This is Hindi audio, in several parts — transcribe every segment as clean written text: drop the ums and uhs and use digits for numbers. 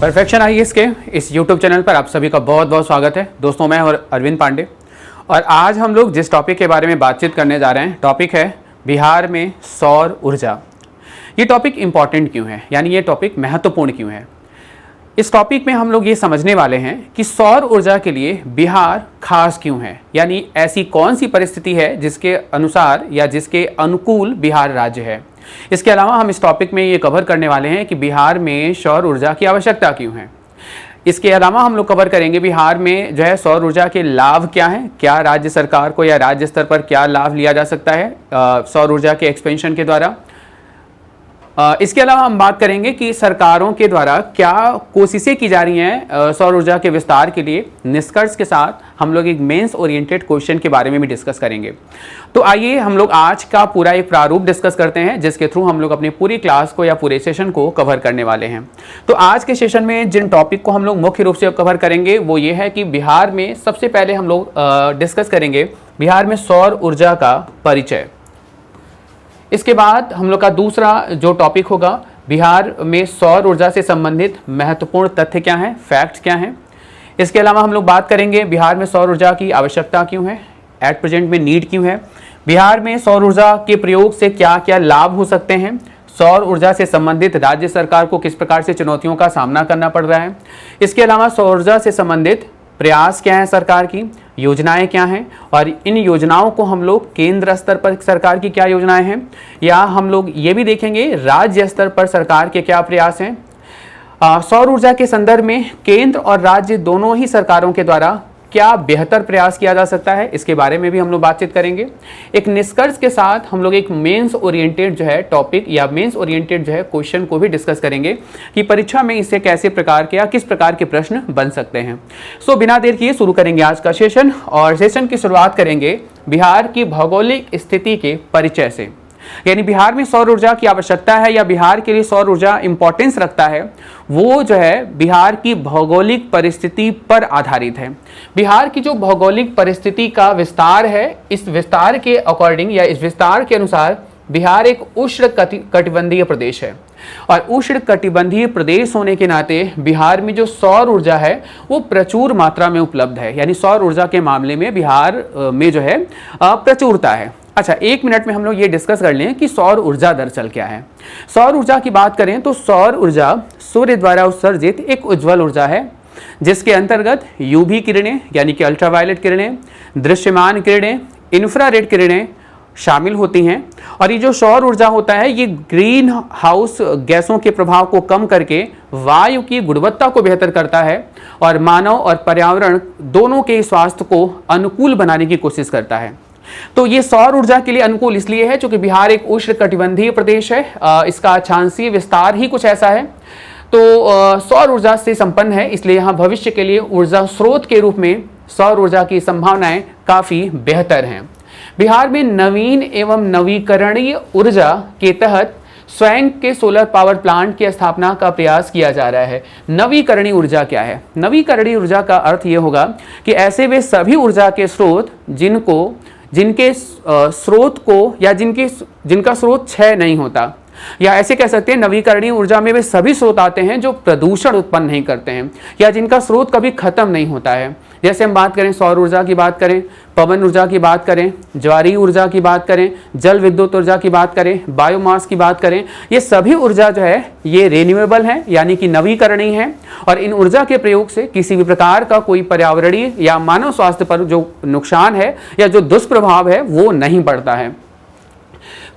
परफेक्शन आईएएस के इस YouTube चैनल पर आप सभी का बहुत बहुत स्वागत है। दोस्तों, मैं और अरविंद पांडे, और आज हम लोग जिस टॉपिक के बारे में बातचीत करने जा रहे हैं, टॉपिक है बिहार में सौर ऊर्जा। ये टॉपिक इम्पॉर्टेंट क्यों है, यानी ये टॉपिक महत्वपूर्ण क्यों है। इस टॉपिक में हम लोग ये समझने वाले हैं कि सौर ऊर्जा के लिए बिहार खास क्यों है, यानी ऐसी कौन सी परिस्थिति है जिसके अनुसार या जिसके अनुकूल बिहार राज्य है। इसके अलावा हम इस टॉपिक में ये कवर करने वाले हैं कि बिहार में सौर ऊर्जा की आवश्यकता क्यों है। इसके अलावा हम लोग कवर करेंगे बिहार में जो है सौर ऊर्जा के लाभ क्या हैं, क्या राज्य सरकार को या राज्य स्तर पर क्या लाभ लिया जा सकता है सौर ऊर्जा के एक्सपेंशन के द्वारा। इसके अलावा हम बात करेंगे कि सरकारों के द्वारा क्या कोशिशें की जा रही हैं सौर ऊर्जा के विस्तार के लिए। निष्कर्ष के साथ हम लोग एक मेंस ओरिएंटेड क्वेश्चन के बारे में भी डिस्कस करेंगे। तो आइए हम लोग आज का पूरा एक प्रारूप डिस्कस करते हैं, जिसके थ्रू हम लोग अपनी पूरी क्लास को या पूरे सेशन को कवर करने वाले हैं। तो आज के सेशन में जिन टॉपिक को हम लोग मुख्य रूप से कवर करेंगे वो ये है कि बिहार में सबसे पहले हम लोग डिस्कस करेंगे बिहार में सौर ऊर्जा का परिचय। इसके बाद हम लोग का दूसरा जो टॉपिक होगा, बिहार में सौर ऊर्जा से संबंधित महत्वपूर्ण तथ्य क्या हैं, फैक्ट्स क्या हैं। इसके अलावा हम लोग बात करेंगे बिहार में सौर ऊर्जा की आवश्यकता क्यों है, एट प्रेजेंट में नीड क्यों है, बिहार में सौर ऊर्जा के प्रयोग से क्या क्या लाभ हो सकते हैं, सौर ऊर्जा से संबंधित राज्य सरकार को किस प्रकार से चुनौतियों का सामना करना पड़ रहा है। इसके अलावा सौर ऊर्जा से संबंधित प्रयास क्या है सरकार की, योजनाएं क्या हैं, और इन योजनाओं को हम लोग केंद्र स्तर पर सरकार की क्या योजनाएं हैं, या हम लोग ये भी देखेंगे राज्य स्तर पर सरकार के क्या प्रयास हैं। सौर ऊर्जा के संदर्भ में केंद्र और राज्य दोनों ही सरकारों के द्वारा क्या बेहतर प्रयास किया जा सकता है, इसके बारे में भी हम लोग बातचीत करेंगे। एक निष्कर्ष के साथ हम लोग एक मेंस ओरिएंटेड जो है टॉपिक या मेंस ओरिएंटेड जो है क्वेश्चन को भी डिस्कस करेंगे कि परीक्षा में इससे कैसे प्रकार के या किस प्रकार के प्रश्न बन सकते हैं। सो बिना देर किए शुरू करेंगे आज का सेशन, और सेशन की शुरुआत करेंगे बिहार की भौगोलिक स्थिति के परिचय से। यानी बिहार में सौर ऊर्जा की आवश्यकता है या बिहार के लिए सौर ऊर्जा इंपॉर्टेंस रखता है, वो जो है बिहार की भौगोलिक परिस्थिति पर आधारित है। बिहार की जो भौगोलिक परिस्थिति का विस्तार है, इस विस्तार के अकॉर्डिंग या इस विस्तार के अनुसार बिहार एक उष्ण कटिबंधीय प्रदेश है, और उष्ण कटिबंधीय प्रदेश होने के नाते बिहार में जो सौर ऊर्जा है वो प्रचुर मात्रा में उपलब्ध है। यानी सौर ऊर्जा के मामले में बिहार में जो है प्रचुरता है। अच्छा, एक मिनट में हम लोग ये डिस्कस कर लें कि सौर ऊर्जा दरअसल क्या है। सौर ऊर्जा की बात करें तो सौर ऊर्जा सूर्य द्वारा उत्सर्जित एक उज्ज्वल ऊर्जा है, जिसके अंतर्गत यूवी किरणें यानी कि अल्ट्रावायलेट किरणें, दृश्यमान किरणें, इंफ्रारेड किरणें शामिल होती हैं। और ये जो सौर ऊर्जा होता है ये ग्रीन हाउस गैसों के प्रभाव को कम करके वायु की गुणवत्ता को बेहतर करता है, और मानव और पर्यावरण दोनों के स्वास्थ्य को अनुकूल बनाने की कोशिश करता है। तो ये सौर ऊर्जा के लिए अनुकूल इसलिए है क्योंकि बिहार एक उष्ण कटिबंधीय प्रदेश है, इसका अक्षांशीय विस्तार ही कुछ ऐसा है। तो सौर ऊर्जा से संपन्न है, इसलिए यहाँ भविष्य के लिए ऊर्जा स्रोत के रूप में सौर ऊर्जा की संभावनाएं काफी बेहतर हैं। बिहार में नवीन एवं नवीकरणीय ऊर्जा के तहत स्वयं के सोलर पावर प्लांट की स्थापना का प्रयास किया जा रहा है। नवीकरणीय ऊर्जा क्या है? नवीकरणीय ऊर्जा का अर्थ ये होगा कि ऐसे वे सभी ऊर्जा के स्रोत जिनके स्रोत को या जिनका स्रोत क्षय नहीं होता, या ऐसे कह सकते हैं नवीकरणीय ऊर्जा में वे सभी स्रोत आते हैं जो प्रदूषण उत्पन्न नहीं करते हैं या जिनका स्रोत कभी खत्म नहीं होता है। जैसे हम बात करें सौर ऊर्जा की बात करें, पवन ऊर्जा की बात करें, ज्वारीय ऊर्जा की बात करें, जल विद्युत ऊर्जा की बात करें, बायोमास की बात करें, ये सभी ऊर्जा जो है ये रिन्यूएबल है यानी कि नवीकरणीय है, और इन ऊर्जा के प्रयोग से किसी भी प्रकार का कोई पर्यावरणीय या मानव स्वास्थ्य पर जो नुकसान है या जो दुष्प्रभाव है वो नहीं पड़ता है।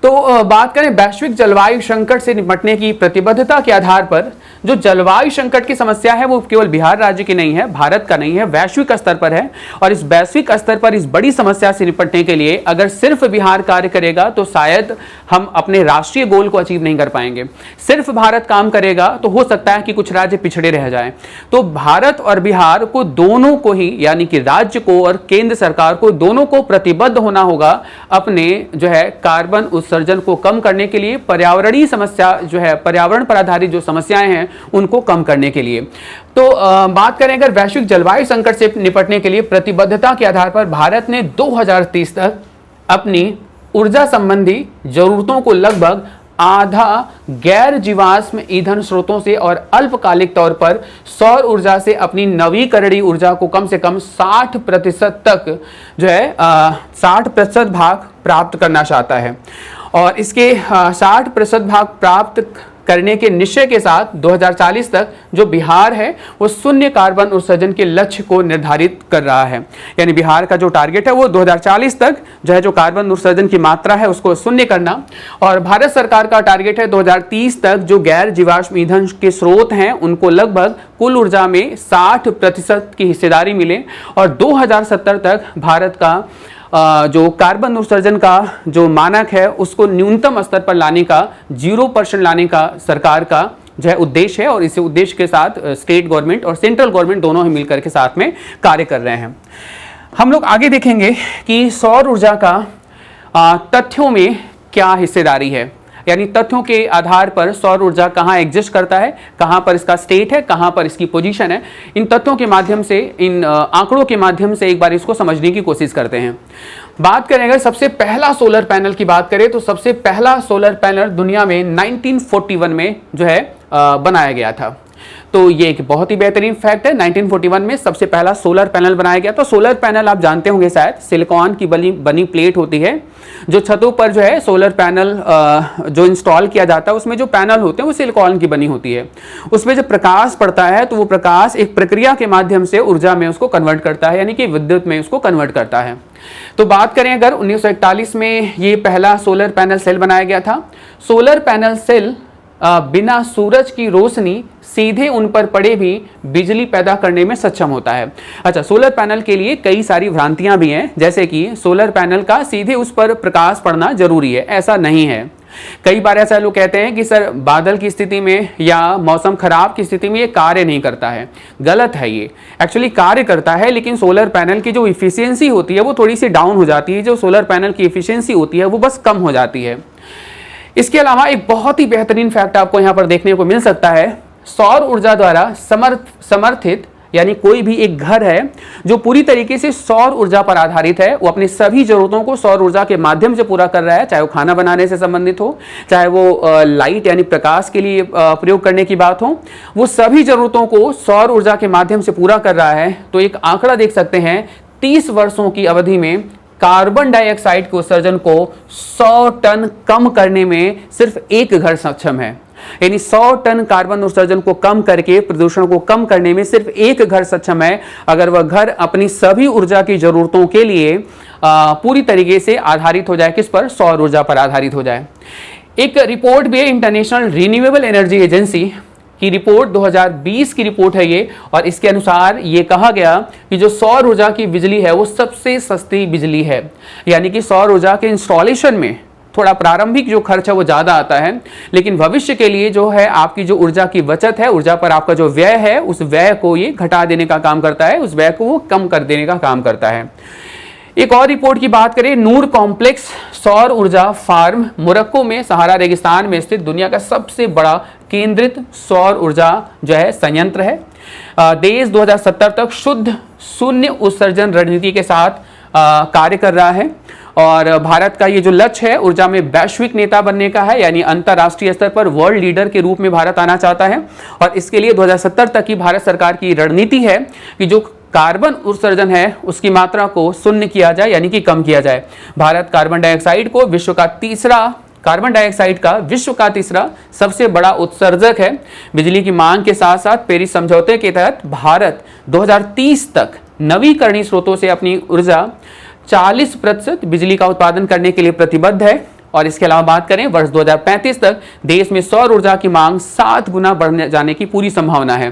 तो बात करें वैश्विक जलवायु संकट से निपटने की प्रतिबद्धता के आधार पर, जो जलवायु संकट की समस्या है वो केवल बिहार राज्य की नहीं है, भारत का नहीं है, वैश्विक स्तर पर है। और इस वैश्विक स्तर पर इस बड़ी समस्या से निपटने के लिए अगर सिर्फ बिहार कार्य करेगा तो शायद हम अपने राष्ट्रीय गोल को अचीव नहीं कर पाएंगे। सिर्फ भारत काम करेगा तो हो सकता है कि कुछ राज्य पिछड़े रह जाएं। तो भारत और बिहार को दोनों को ही, यानी कि राज्य को और केंद्र सरकार को दोनों को प्रतिबद्ध होना होगा अपने जो है कार्बन उत्सर्जन को कम करने के लिए, पर्यावरणीय समस्या जो है पर्यावरण पर आधारित जो समस्याएं हैं उनको कम करने के लिए। तो बात करें अगर वैश्विक जलवायु संकट से निपटने के लिए प्रतिबद्धता के आधार पर भारत ने 2030 तक अपनी ऊर्जा संबंधी जरूरतों को लगभग आधा गैर जीवाश्म ईंधन स्रोतों से और अल्पकालिक तौर पर सौर ऊर्जा से अपनी नवीकरणीय ऊर्जा को कम से कम 60% तक जो है 60% भाग प्राप्त करना चाहता है। और इसके 60% भाग प्राप्त करने के निश्चय के साथ 2040 तक जो बिहार है वो शून्य कार्बन उत्सर्जन के लक्ष्य को निर्धारित कर रहा है। यानी बिहार का जो टारगेट है वो 2040 तक जो है जो कार्बन उत्सर्जन की मात्रा है उसको शून्य करना। और भारत सरकार का टारगेट है 2030 तक जो गैर जीवाश्म ईंधन के स्रोत हैं उनको लगभग कुल ऊर्जा में 60% की हिस्सेदारी मिले और 2070 तक भारत का जो कार्बन उत्सर्जन का जो मानक है उसको न्यूनतम स्तर पर लाने का 0% लाने का सरकार का जो है उद्देश्य है। और इस उद्देश्य के साथ स्टेट गवर्नमेंट और सेंट्रल गवर्नमेंट दोनों ही मिलकर के साथ में कार्य कर रहे हैं। हम लोग आगे देखेंगे कि सौर ऊर्जा का तथ्यों में क्या हिस्सेदारी है, यानी तथ्यों के आधार पर सौर ऊर्जा कहाँ एग्जिस्ट करता है, कहाँ पर इसका स्टेट है, कहाँ पर इसकी पोजीशन है। इन तथ्यों के माध्यम से, इन आंकड़ों के माध्यम से एक बार इसको समझने की कोशिश करते हैं। बात करें अगर सबसे पहला सोलर पैनल की बात करें तो सबसे पहला सोलर पैनल दुनिया में 1941 में जो है बनाया गया था। तो ये एक बहुत ही बेहतरीन फैक्ट है, 1941 में सबसे पहला सोलर पैनल बनाया गया। तो सोलर पैनल आप जानते होंगे शायद सिलिकॉन की बनी प्लेट होती है जो छतों पर जो है सोलर पैनल जो इंस्टॉल किया जाता है उसमें जो पैनल होते हैं वो सिलिकॉन की बनी होती है। उसमें जब प्रकाश पड़ता है तो वो प्रकाश एक प्रक्रिया के माध्यम से ऊर्जा में उसको कन्वर्ट करता है, यानी कि विद्युत में उसको कन्वर्ट करता है। तो बात करें अगर 1941 में ये पहला सोलर पैनल सेल बनाया गया था। सोलर पैनल सेल बिना सूरज की रोशनी सीधे उन पर पड़े भी बिजली पैदा करने में सक्षम होता है। अच्छा, सोलर पैनल के लिए कई सारी भ्रांतियां भी हैं, जैसे कि सोलर पैनल का सीधे उस पर प्रकाश पड़ना जरूरी है, ऐसा नहीं है। कई बार ऐसा लोग कहते हैं कि सर बादल की स्थिति में या मौसम खराब की स्थिति में ये कार्य नहीं करता है। गलत है, ये एक्चुअली कार्य करता है, लेकिन सोलर पैनल की जो इफिशियंसी होती है वो थोड़ी सी डाउन हो जाती है। जो सोलर पैनल की इफिशियंसी होती है वो बस कम हो जाती है। इसके अलावा एक बहुत ही बेहतरीन फैक्ट आपको यहाँ पर देखने को मिल सकता है। सौर ऊर्जा द्वारा समर्थित यानी कोई भी एक घर है जो पूरी तरीके से सौर ऊर्जा पर आधारित है, वो अपनी सभी जरूरतों को सौर ऊर्जा के माध्यम से पूरा कर रहा है, चाहे वो खाना बनाने से संबंधित हो, चाहे वो लाइट यानी प्रकाश के लिए प्रयोग करने की बात हो, वो सभी जरूरतों को सौर ऊर्जा के माध्यम से पूरा कर रहा है। तो एक आंकड़ा देख सकते हैं, 30 वर्षों की अवधि में कार्बन डाइऑक्साइड के उत्सर्जन को 100 टन कम करने में सिर्फ एक घर सक्षम है। यानी 100 टन कार्बन उत्सर्जन को कम करके प्रदूषण को कम करने में सिर्फ एक घर सक्षम है, अगर वह घर अपनी सभी ऊर्जा की जरूरतों के लिए पूरी तरीके से आधारित हो जाए। किस पर? सौर ऊर्जा पर आधारित हो जाए। एक रिपोर्ट भी है, इंटरनेशनल रिन्यूएबल एनर्जी एजेंसी की रिपोर्ट 2020 की रिपोर्ट है ये, और इसके अनुसार ये कहा गया कि जो सौर ऊर्जा की बिजली है वो सबसे सस्ती बिजली है। यानी कि सौर ऊर्जा के इंस्टॉलेशन में थोड़ा प्रारंभिक जो खर्च है वो ज़्यादा आता है, लेकिन भविष्य के लिए जो है आपकी जो ऊर्जा की बचत है, ऊर्जा पर आपका जो व्यय है, उस व्यय को ये घटा देने का काम करता है, उस व्यय को वो कम कर देने का काम करता है। एक और रिपोर्ट की बात करें, नूर कॉम्प्लेक्स सौर ऊर्जा फार्म मोरक्को में सहारा रेगिस्तान में स्थित दुनिया का सबसे बड़ा केंद्रित सौर ऊर्जा जो है संयंत्र है। देश 2070 तक शुद्ध शून्य उत्सर्जन रणनीति के साथ कार्य कर रहा है, और भारत का ये जो लक्ष्य है ऊर्जा में वैश्विक नेता बनने का है, यानी अंतर्राष्ट्रीय स्तर पर वर्ल्ड लीडर के रूप में भारत आना चाहता है। और इसके लिए 2070 तक की भारत सरकार की रणनीति है कि जो कार्बन उत्सर्जन है उसकी मात्रा को शून्य किया जाए, यानी कि कम किया जाए। भारत कार्बन डाइऑक्साइड का विश्व का तीसरा सबसे बड़ा उत्सर्जक है। बिजली की मांग के साथ साथ पेरिस समझौते के तहत भारत 2030 तक नवीकरणीय स्रोतों से अपनी ऊर्जा 40% बिजली का उत्पादन करने के लिए प्रतिबद्ध है। और इसके अलावा बात करें, वर्ष 2035 तक देश में सौर ऊर्जा की मांग 7 गुना बढ़ने जाने की पूरी संभावना है।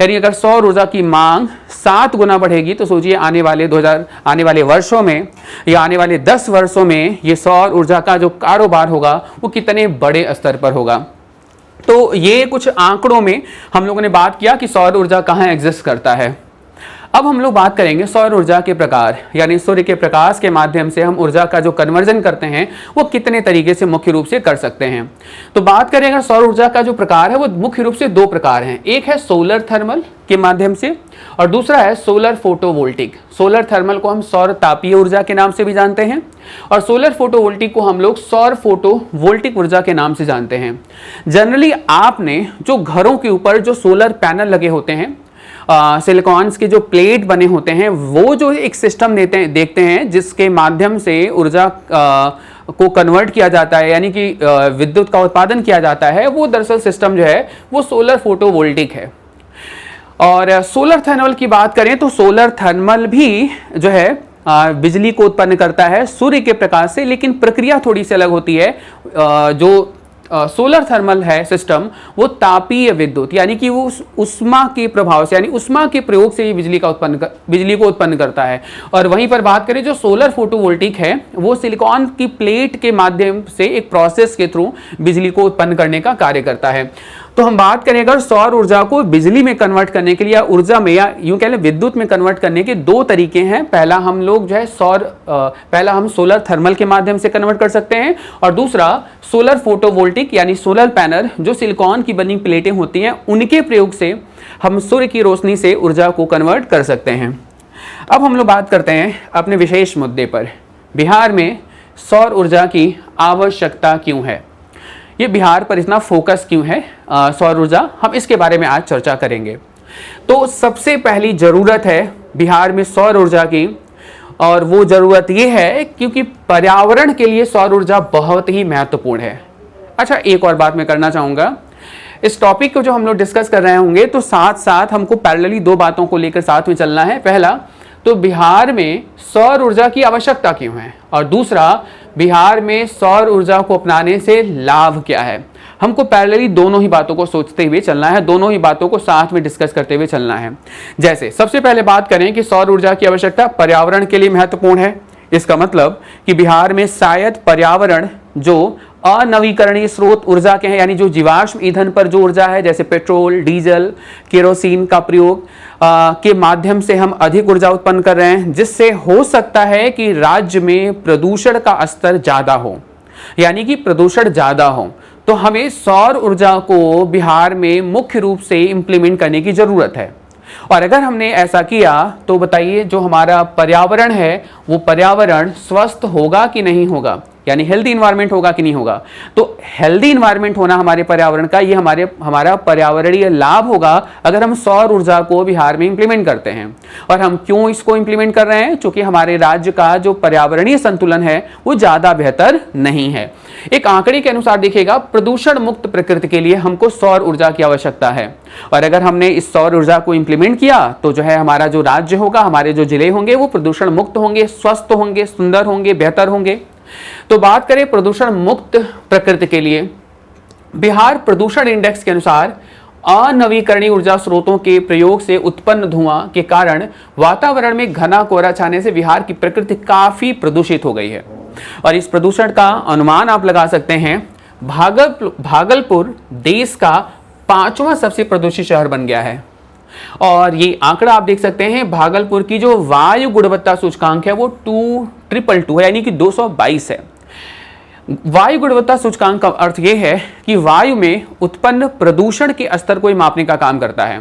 यानी अगर सौर ऊर्जा की मांग 7 गुना बढ़ेगी तो सोचिए आने वाले वर्षों में या आने वाले 10 वर्षों में ये सौर ऊर्जा का जो कारोबार होगा वो कितने बड़े स्तर पर होगा। तो ये कुछ आंकड़ों में हम लोगों ने बात किया कि सौर ऊर्जा कहाँ एग्जिस्ट करता है। अब हम लोग बात करेंगे सौर ऊर्जा के प्रकार, यानी सूर्य के प्रकाश के माध्यम से हम ऊर्जा का जो कन्वर्जन करते हैं वो कितने तरीके से मुख्य रूप से कर सकते हैं। तो बात करेंगे सौर ऊर्जा का जो प्रकार है वो मुख्य रूप से दो प्रकार हैं। एक है सोलर थर्मल के माध्यम से और दूसरा है सोलर फोटोवोल्टिक। सोलर थर्मल को हम सौर तापीय ऊर्जा के नाम से भी जानते हैं और सोलर फोटोवोल्टिक को हम लोग सौर फोटोवोल्टिक ऊर्जा के नाम से जानते हैं। जनरली आपने जो घरों के ऊपर जो सोलर पैनल लगे होते हैं, सिलिकॉन्स के जो प्लेट बने होते हैं, वो जो एक सिस्टम देखते हैं जिसके माध्यम से ऊर्जा को कन्वर्ट किया जाता है, यानी कि विद्युत का उत्पादन किया जाता है, वो दरअसल सिस्टम जो है वो सोलर फोटोवोल्टिक है। और सोलर थर्मल की बात करें तो सोलर थर्मल भी जो है बिजली को उत्पन्न करता है सूर्य के प्रकाश से, लेकिन प्रक्रिया थोड़ी सी अलग होती है। जो सोलर थर्मल है सिस्टम वो तापीय विद्युत, यानी कि वो उष्मा के प्रभाव से, यानी उष्मा के प्रयोग से ही बिजली को उत्पन्न करता है। और वहीं पर बात करें जो सोलर फोटोवोल्टिक है वो सिलिकॉन की प्लेट के माध्यम से एक प्रोसेस के थ्रू बिजली को उत्पन्न करने का कार्य करता है। तो हम बात करें अगर सौर ऊर्जा को बिजली में कन्वर्ट करने के लिए या ऊर्जा में या यूं कह लें विद्युत में कन्वर्ट करने के दो तरीके हैं। पहला हम लोग जो है पहला हम सोलर थर्मल के माध्यम से कन्वर्ट कर सकते हैं और दूसरा सोलर फोटोवोल्टिक यानी सोलर पैनल जो सिलिकॉन की बनी प्लेटें होती हैं उनके प्रयोग से हम सूर्य की रोशनी से ऊर्जा को कन्वर्ट कर सकते हैं। अब हम लोग बात करते हैं अपने विशेष मुद्दे पर, बिहार में सौर ऊर्जा की आवश्यकता क्यों है, ये बिहार पर इतना फोकस क्यों है सौर ऊर्जा, हम इसके बारे में आज चर्चा करेंगे। तो सबसे पहली जरूरत है बिहार में सौर ऊर्जा की, और वो जरूरत ये है क्योंकि पर्यावरण के लिए सौर ऊर्जा बहुत ही महत्वपूर्ण है। अच्छा, एक और बात मैं करना चाहूंगा, इस टॉपिक को जो हम लोग डिस्कस कर रहे होंगे तो साथ साथ हमको पैरेलली दो बातों को लेकर साथ में चलना है। पहला तो बिहार में सौर ऊर्जा की आवश्यकता क्यों है, और दूसरा बिहार में सौर ऊर्जा को अपनाने से लाभ क्या है। हमको पैरेलली दोनों ही बातों को सोचते हुए चलना है, दोनों ही बातों को साथ में डिस्कस करते हुए चलना है। जैसे सबसे पहले बात करें कि सौर ऊर्जा की आवश्यकता पर्यावरण के लिए महत्वपूर्ण है। इसका मतलब कि बिहार में शायद पर्यावरण जो अनवीकरणीय स्रोत ऊर्जा के हैं, यानी जो जीवाश्म ईंधन पर जो ऊर्जा है जैसे पेट्रोल, डीजल, केरोसिन का प्रयोग के माध्यम से हम अधिक ऊर्जा उत्पन्न कर रहे हैं, जिससे हो सकता है कि राज्य में प्रदूषण का स्तर ज्यादा हो, यानी कि प्रदूषण ज्यादा हो। तो हमें सौर ऊर्जा को बिहार में मुख्य रूप से इंप्लीमेंट करने की जरूरत है। और अगर हमने ऐसा किया तो बताइए जो हमारा पर्यावरण है वो पर्यावरण स्वस्थ होगा कि नहीं होगा, यानी हेल्दी इन्वायरमेंट होगा कि नहीं होगा। तो हेल्दी इन्वायरमेंट होना हमारे पर्यावरण का, ये हमारा पर्यावरणीय लाभ होगा अगर हम सौर ऊर्जा को बिहार में इंप्लीमेंट करते हैं। और हम क्यों इसको इंप्लीमेंट कर रहे हैं, क्योंकि हमारे राज्य का जो पर्यावरणीय संतुलन है वो ज्यादा बेहतर नहीं है। एक आंकड़े के अनुसार देखिएगा, प्रदूषण मुक्त प्रकृति के लिए हमको सौर ऊर्जा की आवश्यकता है। और अगर हमने इस सौर ऊर्जा को इंप्लीमेंट किया तो जो है हमारा जो राज्य होगा, हमारे जो जिले होंगे वो प्रदूषण मुक्त होंगे, स्वस्थ होंगे, सुंदर होंगे, बेहतर होंगे। तो बात करें प्रदूषण मुक्त प्रकृति के लिए, बिहार प्रदूषण इंडेक्स के अनुसार अनवीकरणीय ऊर्जा स्रोतों के प्रयोग से उत्पन्न धुआं के कारण वातावरण में घना कोहरा छाने से बिहार की प्रकृति काफी प्रदूषित हो गई है। और इस प्रदूषण का अनुमान आप लगा सकते हैं, भागलपुर देश का 5वां सबसे प्रदूषित शहर बन गया है। और ये आंकड़ा आप देख सकते हैं, भागलपुर की जो वायु गुणवत्ता सूचकांक है वो 222 है, यानी कि 222 है। वायु गुणवत्ता सूचकांक का अर्थ यह है कि वायु में उत्पन्न प्रदूषण के स्तर को मापने का काम करता है।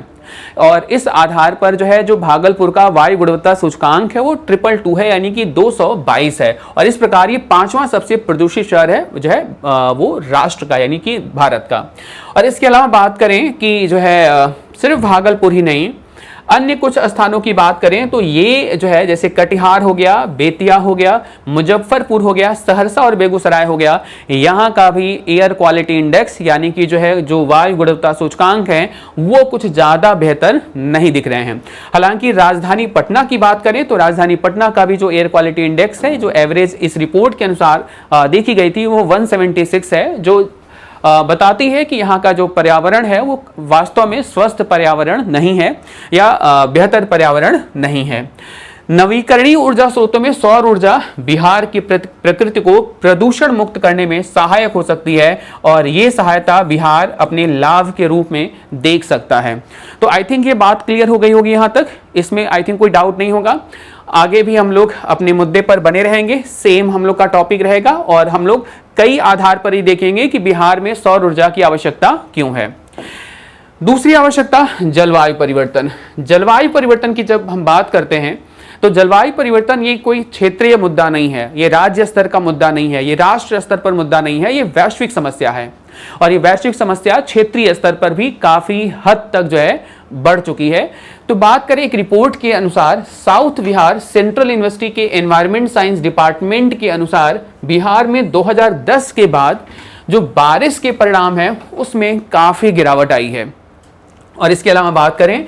और इस आधार पर जो है जो भागलपुर का वायु गुणवत्ता सूचकांक है वो 222 है, यानी कि 222 है। और इस प्रकार ये 5वां सबसे प्रदूषित शहर है जो है वो राष्ट्र का, यानी कि भारत का। और इसके अलावा बात करें कि जो है सिर्फ भागलपुर ही नहीं, अन्य कुछ स्थानों की बात करें तो ये जो है जैसे कटिहार हो गया, बेतिया हो गया, मुजफ्फरपुर हो गया, सहरसा और बेगूसराय हो गया, यहाँ का भी एयर क्वालिटी इंडेक्स यानी कि जो है जो वायु गुणवत्ता सूचकांक है वो कुछ ज़्यादा बेहतर नहीं दिख रहे हैं। हालांकि राजधानी पटना की बात करें तो राजधानी पटना का भी जो एयर क्वालिटी इंडेक्स है, जो एवरेज इस रिपोर्ट के अनुसार देखी गई थी वो 176 है, जो बताती है कि यहाँ का जो पर्यावरण है वो वास्तव में स्वस्थ पर्यावरण नहीं है या बेहतर पर्यावरण नहीं है। नवीकरणीय ऊर्जा स्रोतों में सौर ऊर्जा बिहार की प्रकृति को प्रदूषण मुक्त करने में सहायक हो सकती है और ये सहायता बिहार अपने लाभ के रूप में देख सकता है। तो आई थिंक ये बात क्लियर हो गई होगी, यहाँ तक इसमें आई थिंक कोई डाउट नहीं होगा। आगे भी हम लोग अपने मुद्दे पर बने रहेंगे, सेम हम लोग का टॉपिक रहेगा और हम लोग कई आधार पर ही देखेंगे कि बिहार में सौर ऊर्जा की आवश्यकता क्यों है। दूसरी आवश्यकता जलवायु परिवर्तन। जलवायु परिवर्तन की जब हम बात करते हैं तो जलवायु परिवर्तन ये कोई क्षेत्रीय मुद्दा नहीं है, ये राज्य स्तर का मुद्दा नहीं है, ये राष्ट्र स्तर पर मुद्दा नहीं है, ये वैश्विक समस्या है और ये वैश्विक समस्या क्षेत्रीय स्तर पर भी काफी हद तक जो है बढ़ चुकी है। तो बात करें एक रिपोर्ट के अनुसार, साउथ बिहार सेंट्रल यूनिवर्सिटी के एनवायरमेंट साइंस डिपार्टमेंट के अनुसार बिहार में 2010 के बाद जो बारिश के परिणाम है उसमें काफी गिरावट आई है। और इसके अलावा बात करें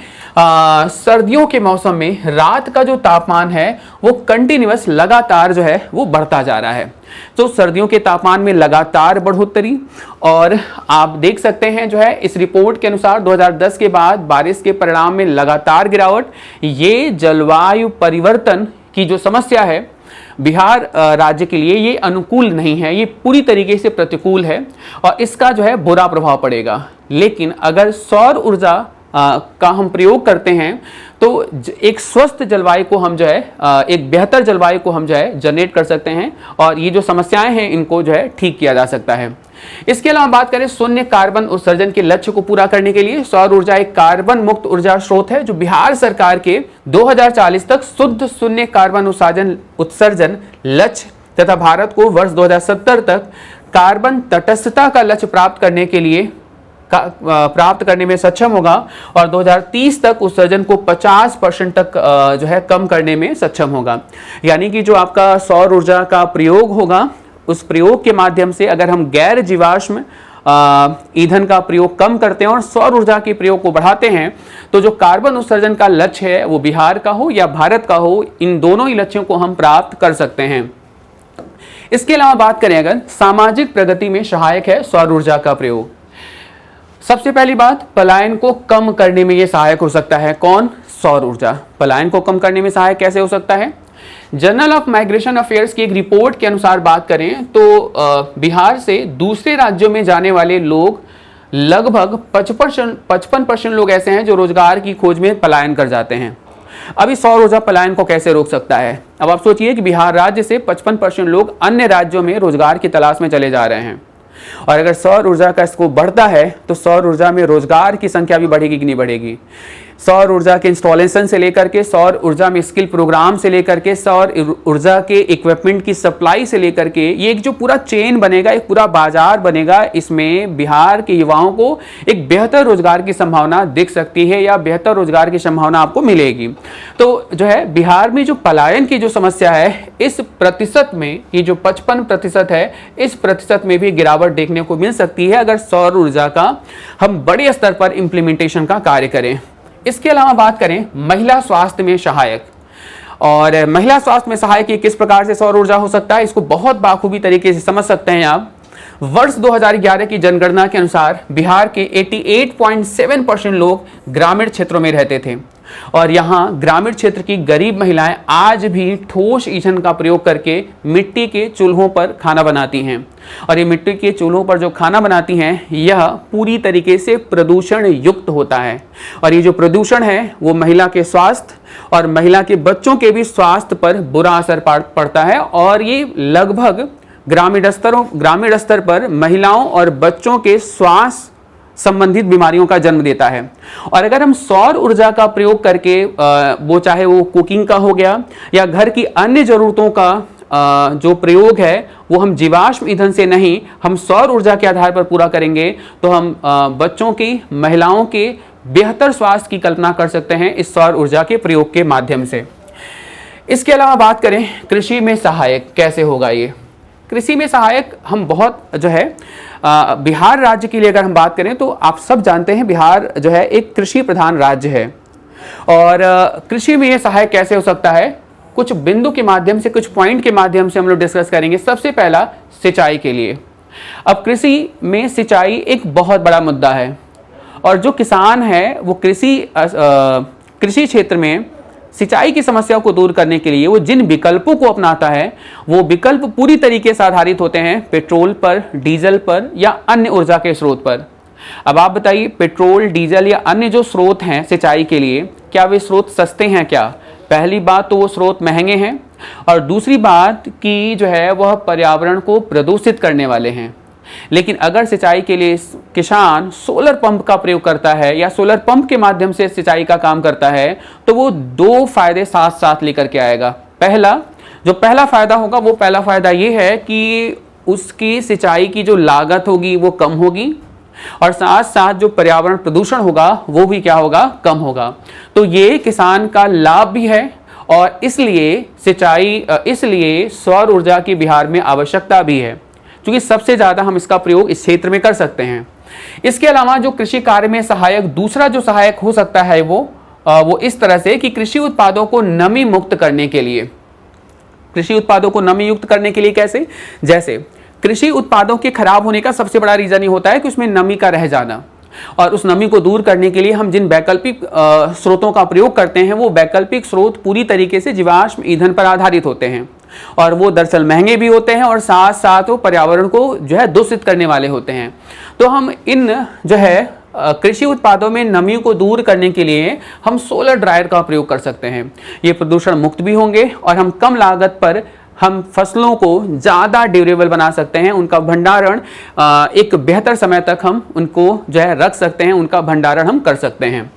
सर्दियों के मौसम में रात का जो तापमान है वो कंटिन्यूअस लगातार जो है वो बढ़ता जा रहा है। तो सर्दियों के तापमान में लगातार बढ़ोतरी और आप देख सकते हैं जो है इस रिपोर्ट के अनुसार 2010 के बाद बारिश के परिणाम में लगातार गिरावट, ये जलवायु परिवर्तन की जो समस्या है बिहार राज्य के लिए ये अनुकूल नहीं है, ये पूरी तरीके से प्रतिकूल है और इसका जो है बुरा प्रभाव पड़ेगा। लेकिन अगर सौर ऊर्जा का हम प्रयोग करते हैं तो एक स्वस्थ जलवायु को हम जो है एक बेहतर जलवायु को हम जो है जनरेट कर सकते हैं और ये जो समस्याएं हैं इनको जो है ठीक किया जा सकता है। इसके अलावा बात करें शून्य कार्बन उत्सर्जन के लक्ष्य को पूरा करने के लिए सौर ऊर्जा एक कार्बन मुक्त ऊर्जा स्रोत है जो बिहार सरकार के 2040 तक शुद्ध शून्य कार्बन उत्सर्जन लक्ष्य तथा भारत को वर्ष 2070 तक कार्बन तटस्थता का लक्ष्य प्राप्त करने में सक्षम होगा और 2030 तक उत्सर्जन को 50% तक जो है कम करने में सक्षम होगा। यानी कि जो आपका सौर ऊर्जा का प्रयोग होगा उस प्रयोग के माध्यम से अगर हम गैर जीवाश्म ईंधन का प्रयोग कम करते हैं और सौर ऊर्जा के प्रयोग को बढ़ाते हैं तो जो कार्बन उत्सर्जन का लक्ष्य है वो बिहार का हो या भारत का हो, इन दोनों ही लक्ष्यों को हम प्राप्त कर सकते हैं। इसके अलावा बात करें अगर सामाजिक प्रगति में सहायक है सौर ऊर्जा का प्रयोग, सबसे पहली बात पलायन को कम करने में यह सहायक हो सकता है। कौन? सौर ऊर्जा। पलायन को कम करने में सहायक कैसे हो सकता है? जर्नल ऑफ माइग्रेशन अफेयर्स की एक रिपोर्ट के अनुसार बात करें तो बिहार से दूसरे राज्यों में जाने वाले लोग लगभग 55% लोग ऐसे हैं जो रोजगार की खोज में पलायन कर जाते हैं। अभी सौर ऊर्जा पलायन को कैसे रोक सकता है? अब आप सोचिए कि बिहार राज्य से 55% लोग अन्य राज्यों में रोजगार की तलाश में चले जा रहे हैं और अगर सौर ऊर्जा का स्कोप बढ़ता है तो सौर ऊर्जा में रोजगार की संख्या भी बढ़ेगी कि नहीं बढ़ेगी? सौर ऊर्जा के इंस्टॉलेशन से लेकर के सौर ऊर्जा में स्किल प्रोग्राम से लेकर के सौर ऊर्जा के इक्विपमेंट की सप्लाई से लेकर के ये एक जो पूरा चेन बनेगा, एक पूरा बाजार बनेगा, इसमें बिहार के युवाओं को एक बेहतर रोजगार की संभावना दिख सकती है या बेहतर रोजगार की संभावना आपको मिलेगी। तो जो है बिहार में जो पलायन की जो समस्या है इस प्रतिशत में, ये जो 55% है, इस प्रतिशत में भी गिरावट देखने को मिल सकती है अगर सौर ऊर्जा का हम बड़े स्तर पर इंप्लीमेंटेशन का कार्य करें। इसके अलावा बात करें महिला स्वास्थ्य में सहायक, और महिला स्वास्थ्य में सहायक ये किस प्रकार से सौर ऊर्जा हो सकता है इसको बहुत बाखूबी तरीके से समझ सकते हैं आप। वर्ष 2011 की जनगणना के अनुसार बिहार के 88.7% लोग ग्रामीण क्षेत्रों में रहते थे और यहाँ ग्रामीण क्षेत्र की गरीब महिलाएं आज भी ठोस ईंधन का प्रयोग करके मिट्टी के चूल्हों पर खाना बनाती हैं और ये मिट्टी के चूल्हों पर जो खाना बनाती हैं यह पूरी तरीके से प्रदूषण युक्त होता है और ये जो प्रदूषण है वो महिला के स्वास्थ्य और महिला के बच्चों के भी स्वास्थ्य पर बुरा असर पड़ता है और ये लगभग ग्रामीण स्तर पर महिलाओं और बच्चों के स्वास्थ्य संबंधित बीमारियों का जन्म देता है। और अगर हम सौर ऊर्जा का प्रयोग करके वो चाहे वो कुकिंग का हो गया या घर की अन्य जरूरतों का जो प्रयोग है वो हम जीवाश्म ईंधन से नहीं, हम सौर ऊर्जा के आधार पर पूरा करेंगे तो हम बच्चों की, महिलाओं के बेहतर स्वास्थ्य की कल्पना कर सकते हैं इस सौर ऊर्जा के प्रयोग के माध्यम से। इसके अलावा बात करें कृषि में सहायक कैसे होगा ये। कृषि में सहायक हम बहुत जो है बिहार राज्य के लिए अगर हम बात करें तो आप सब जानते हैं बिहार जो है एक कृषि प्रधान राज्य है और कृषि में ये सहायक कैसे हो सकता है, कुछ बिंदु के माध्यम से, कुछ पॉइंट के माध्यम से हम लोग डिस्कस करेंगे। सबसे पहला सिंचाई के लिए। अब कृषि में सिंचाई एक बहुत बड़ा मुद्दा है और जो किसान है वो कृषि क्षेत्र में सिंचाई की समस्या को दूर करने के लिए वो जिन विकल्पों को अपनाता है वो विकल्प पूरी तरीके से आधारित होते हैं पेट्रोल पर, डीजल पर या अन्य ऊर्जा के स्रोत पर। अब आप बताइए, पेट्रोल, डीजल या अन्य जो स्रोत हैं सिंचाई के लिए, क्या वे स्रोत सस्ते हैं क्या? पहली बात तो वो स्रोत महंगे हैं, और दूसरी बात कि जो है वह पर्यावरण को प्रदूषित करने वाले हैं। लेकिन अगर सिंचाई के लिए किसान सोलर पंप का प्रयोग करता है या सोलर पंप के माध्यम से सिंचाई का काम करता है तो वो दो फायदे साथ साथ लेकर के आएगा। पहला फायदा होगा, वो पहला फायदा ये है कि उसकी सिंचाई की जो लागत होगी वो कम होगी, और साथ साथ जो पर्यावरण प्रदूषण होगा वो भी क्या होगा, कम होगा। तो ये किसान का लाभ भी है, और इसलिए सौर ऊर्जा की बिहार में आवश्यकता भी है, क्योंकि सबसे ज्यादा हम इसका प्रयोग इस क्षेत्र में कर सकते हैं। इसके अलावा जो कृषि कार्य में दूसरा जो सहायक हो सकता है वो इस तरह से कि कृषि उत्पादों को नमी मुक्त करने के लिए, कैसे? जैसे कृषि उत्पादों के खराब होने का सबसे बड़ा रीजन ये होता है कि उसमें नमी का रह जाना, और उस नमी को दूर करने के लिए हम जिन वैकल्पिक स्रोतों का प्रयोग करते हैं वो वैकल्पिक स्रोत पूरी तरीके से जीवाश्म ईंधन पर आधारित होते हैं, और वो दरअसल महंगे भी होते हैं, और साथ साथ वो पर्यावरण को जो है दूषित करने वाले होते हैं। तो हम इन जो है कृषि उत्पादों में नमी को दूर करने के लिए हम सोलर ड्रायर का प्रयोग कर सकते हैं। ये प्रदूषण मुक्त भी होंगे, और हम कम लागत पर हम फसलों को ज़्यादा ड्यूरेबल बना सकते हैं, उनका भंडारण एक बेहतर समय तक हम उनको जो है रख सकते हैं, उनका भंडारण हम कर सकते हैं।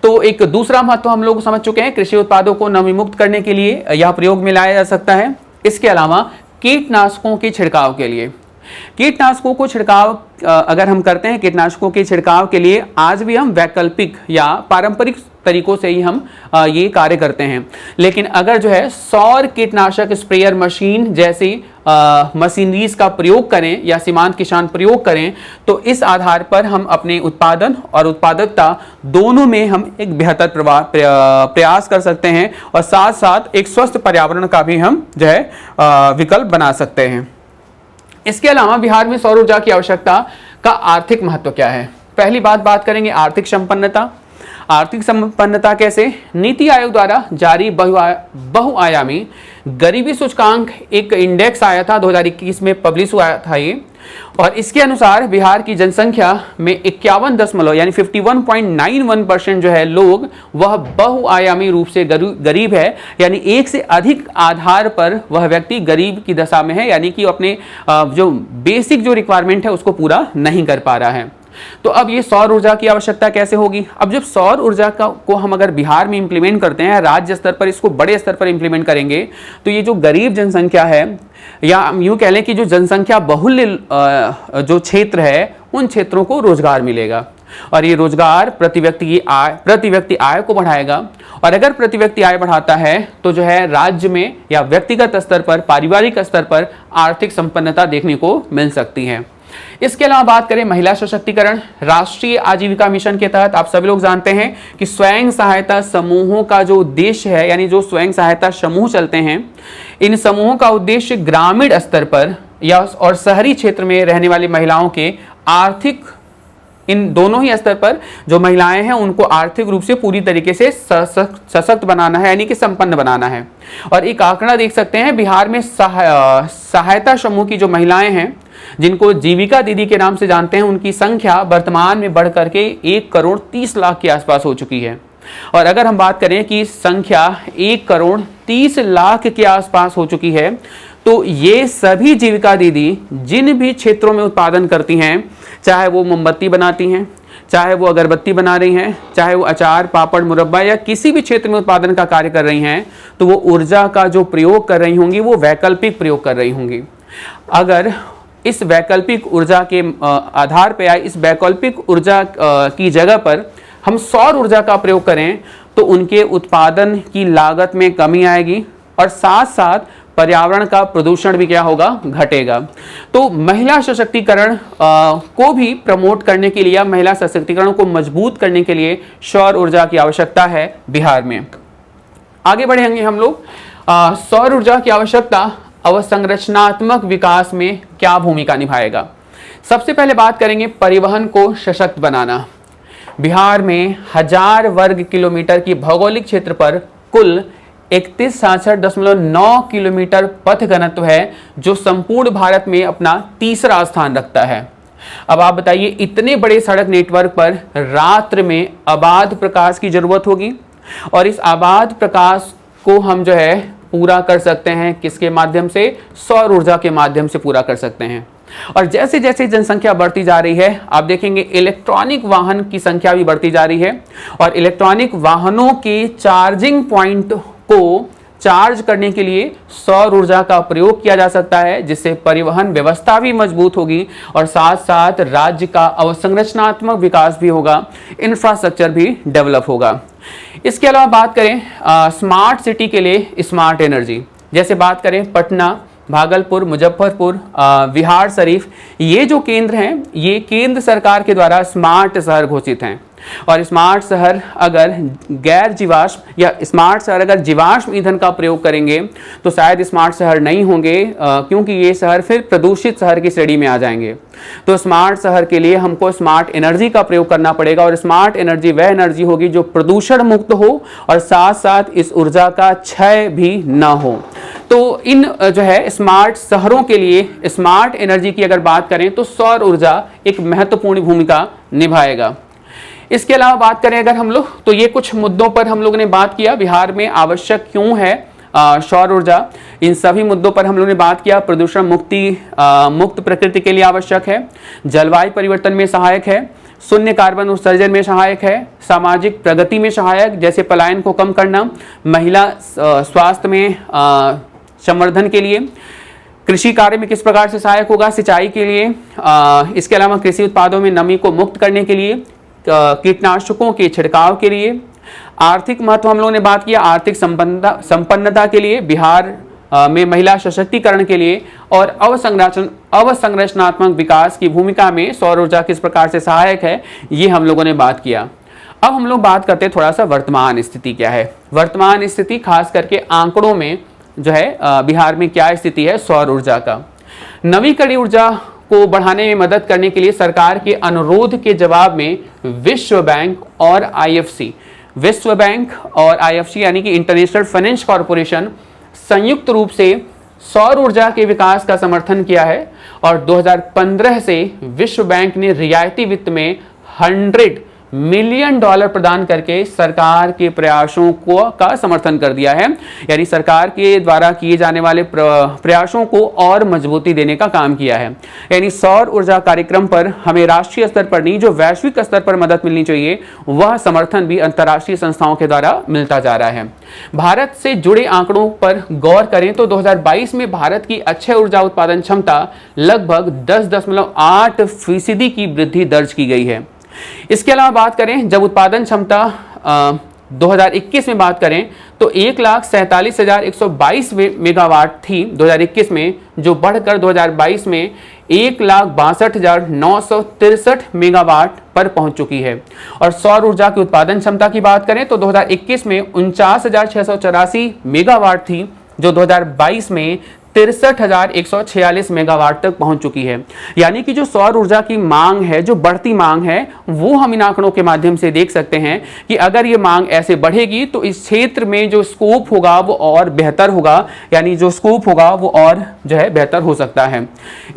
तो एक दूसरा महत्व हम लोग समझ चुके हैं, कृषि उत्पादों को नमी मुक्त करने के लिए यह प्रयोग में लाया जा सकता है। इसके अलावा कीटनाशकों के छिड़काव के लिए, कीटनाशकों को छिड़काव अगर हम करते हैं, कीटनाशकों के छिड़काव के लिए आज भी हम वैकल्पिक या पारंपरिक तरीकों से ही हम ये कार्य करते हैं। लेकिन अगर जो है सौर कीटनाशक स्प्रेयर मशीन जैसी मशीनरीज का प्रयोग करें या सीमांत किसान प्रयोग करें, तो इस आधार पर हम अपने उत्पादन और उत्पादकता दोनों में हम एक बेहतर प्रयास कर सकते हैं, और साथ साथ एक स्वस्थ पर्यावरण का भी हम जो है विकल्प बना सकते हैं। इसके अलावा बिहार में सौर ऊर्जा की आवश्यकता का आर्थिक महत्व क्या है? पहली बात करेंगे आर्थिक संपन्नता। आर्थिक संपन्नता कैसे? नीति आयोग द्वारा जारी बहुआयामी गरीबी सूचकांक एक इंडेक्स आया था 2021 में पब्लिश हुआ था ये, और इसके अनुसार बिहार की जनसंख्या में 51 यानी 51.91% जो है लोग वह बहुआयामी रूप से गरीब है, यानी एक से अधिक आधार पर वह व्यक्ति गरीब की दशा में है, यानी कि अपने जो बेसिक जो रिक्वायरमेंट है उसको पूरा नहीं कर पा रहा है। तो अब ये सौर ऊर्जा की आवश्यकता कैसे होगी? अब जब सौर ऊर्जा को हम अगर बिहार में इंप्लीमेंट करते हैं, राज्य स्तर पर इसको बड़े स्तर पर इंप्लीमेंट करेंगे, तो ये जो गरीब जनसंख्या है, या हम यूँ कह लें कि जो जनसंख्या बहुल्य जो क्षेत्र है, उन क्षेत्रों को रोजगार मिलेगा, और ये रोजगार प्रति व्यक्ति आय को बढ़ाएगा। और अगर प्रति व्यक्ति आय बढ़ाता है तो जो है राज्य में या व्यक्तिगत स्तर पर, पारिवारिक स्तर पर आर्थिक संपन्नता देखने को मिल सकती है। इसके अलावा बात करें महिला सशक्तिकरण, राष्ट्रीय आजीविका मिशन के तहत आप सभी लोग जानते हैं कि स्वयं सहायता समूहों का जो उद्देश्य है, यानी जो स्वयं सहायता समूह चलते हैं, इन समूहों का उद्देश्य ग्रामीण स्तर पर या और शहरी क्षेत्र में रहने वाली महिलाओं के आर्थिक, इन दोनों ही स्तर पर जो महिलाएं हैं उनको आर्थिक रूप से पूरी तरीके से सशक्त बनाना है, यानी कि संपन्न बनाना है। और एक आंकड़ा देख सकते हैं, बिहार में सहायता समूह की जो महिलाएं हैं, जिनको जीविका दीदी के नाम से जानते हैं, उनकी संख्या वर्तमान में बढ़ करके 1,30,00,000 के आसपास हो चुकी है। और अगर हम बात करें कि संख्या 1,30,00,000 के आसपास हो चुकी है, तो ये सभी जीविका दीदी जिन भी क्षेत्रों में उत्पादन करती हैं, चाहे वो मोमबत्ती बनाती हैं, चाहे वो अगरबत्ती बना रही हैं, चाहे वो अचार, पापड़, मुरब्बा या किसी भी क्षेत्र में उत्पादन का कार्य कर रही हैं, तो वो ऊर्जा का जो प्रयोग कर रही होंगी वो वैकल्पिक प्रयोग कर रही होंगी। अगर इस वैकल्पिक ऊर्जा के आधार पर या इस वैकल्पिक ऊर्जा की जगह पर हम सौर ऊर्जा का प्रयोग करें, तो उनके उत्पादन की लागत में कमी आएगी, और साथ साथ पर्यावरण का प्रदूषण भी क्या होगा, घटेगा। तो महिला सशक्तिकरण को भी प्रमोट करने के लिए, महिला सशक्तिकरण को मजबूत करने के लिए सौर ऊर्जा की आवश्यकता है बिहार में। आगे बढ़ेंगे हम लोग। सौर ऊर्जा की आवश्यकता अवसंरचनात्मक विकास में क्या भूमिका निभाएगा? सबसे पहले बात करेंगे परिवहन को सशक्त बनाना। बिहार में 1000 वर्ग किलोमीटर की भौगोलिक क्षेत्र पर कुल 3166.9 किलोमीटर पथ घनत्व है, जो संपूर्ण भारत में अपना तीसरा स्थान रखता है। अब आप बताइए, इतने बड़े सड़क नेटवर्क पर रात्र में अबाध प्रकाश की जरूरत होगी, और इस अबाध प्रकाश को हम जो है पूरा कर सकते हैं किसके माध्यम से? सौर ऊर्जा के माध्यम से पूरा कर सकते हैं। और जैसे जैसे जनसंख्या बढ़ती जा रही है, आप देखेंगे इलेक्ट्रॉनिक वाहन की संख्या भी बढ़ती जा रही है, और इलेक्ट्रॉनिक वाहनों के चार्जिंग पॉइंट को चार्ज करने के लिए सौर ऊर्जा का प्रयोग किया जा सकता है, जिससे परिवहन व्यवस्था भी मजबूत होगी और साथ साथ राज्य का अवसंरचनात्मक विकास भी होगा, इंफ्रास्ट्रक्चर भी डेवलप होगा। इसके अलावा बात करें स्मार्ट सिटी के लिए स्मार्ट एनर्जी, जैसे बात करें पटना, भागलपुर, मुजफ्फरपुर, बिहार शरीफ, ये जो केंद्र हैं, ये केंद्र सरकार के द्वारा स्मार्ट शहर घोषित हैं। और स्मार्ट शहर अगर गैर जीवाश्म या स्मार्ट शहर अगर जीवाश्म ईंधन का प्रयोग करेंगे तो शायद स्मार्ट शहर नहीं होंगे, क्योंकि ये शहर फिर प्रदूषित शहर की श्रेणी में आ जाएंगे। तो स्मार्ट शहर के लिए हमको स्मार्ट एनर्जी का प्रयोग करना पड़ेगा, और स्मार्ट एनर्जी वह एनर्जी होगी जो प्रदूषण मुक्त हो और साथ साथ इस ऊर्जा का क्षय भी न हो। तो इन जो है स्मार्ट शहरों के लिए स्मार्ट एनर्जी की अगर बात करें तो सौर ऊर्जा एक महत्वपूर्ण भूमिका निभाएगा। इसके अलावा बात करें अगर हम लोग, तो ये कुछ मुद्दों पर हम लोगों ने बात किया, बिहार में आवश्यक क्यों है सौर ऊर्जा, इन सभी मुद्दों पर हम लोगों ने बात किया। प्रदूषण मुक्त प्रकृति के लिए आवश्यक है, जलवायु परिवर्तन में सहायक है, शून्य कार्बन उत्सर्जन में सहायक है, सामाजिक प्रगति में सहायक, जैसे पलायन को कम करना, महिला स्वास्थ्य में संवर्धन के लिए, कृषि कार्य में किस प्रकार से सहायक होगा, सिंचाई के लिए, इसके अलावा कृषि उत्पादों में नमी को मुक्त करने के लिए, कीटनाशकों के छिड़काव के लिए, आर्थिक महत्व हम लोगों ने बात किया, आर्थिक संपन्नता के लिए, बिहार में महिला सशक्तिकरण के लिए, और अवसंरचनात्मक विकास की भूमिका में सौर ऊर्जा किस प्रकार से सहायक है, ये हम लोगों ने बात किया। अब हम लोग बात करते हैं थोड़ा सा वर्तमान स्थिति क्या है। वर्तमान स्थिति खास करके आंकड़ों में जो है बिहार में क्या स्थिति है सौर ऊर्जा का। नवीकरणीय ऊर्जा को बढ़ाने में मदद करने के लिए सरकार के अनुरोध के जवाब में विश्व बैंक और आईएफसी, विश्व बैंक और आईएफसी यानी कि इंटरनेशनल फाइनेंस कॉर्पोरेशन संयुक्त रूप से सौर ऊर्जा के विकास का समर्थन किया है, और 2015 से विश्व बैंक ने रियायती वित्त में $100 मिलियन प्रदान करके सरकार के प्रयासों का समर्थन कर दिया है, यानी सरकार के द्वारा किए जाने वाले प्रयासों को और मजबूती देने का काम किया है। यानी सौर ऊर्जा कार्यक्रम पर हमें राष्ट्रीय स्तर पर नहीं, जो वैश्विक स्तर पर मदद मिलनी चाहिए, वह समर्थन भी अंतर्राष्ट्रीय संस्थाओं के द्वारा मिलता जा रहा है। भारत से जुड़े आंकड़ों पर गौर करें तो 2022 में भारत की अक्षय ऊर्जा उत्पादन क्षमता लगभग 10.8% की वृद्धि दर्ज की गई है। इसके अलावा बात करें, जब उत्पादन क्षमता 2021 में बात करें तो 1,47,122 मेगावाट थी 2021 में, जो बढ़कर 2022 में 1,62,963 मेगावाट पर पहुंच चुकी है। और सौर ऊर्जा की उत्पादन क्षमता की बात करें तो 2021 में 49,684 मेगावाट थी, जो 2022 में 63,146 मेगावाट तक पहुंच चुकी है। यानी कि जो सौर ऊर्जा की मांग है, जो बढ़ती मांग है, वो हम इन आंकड़ों के माध्यम से देख सकते हैं कि अगर ये मांग ऐसे बढ़ेगी तो इस क्षेत्र में जो स्कोप होगा वो और बेहतर होगा, यानी जो स्कोप होगा वो और जो है बेहतर हो सकता है।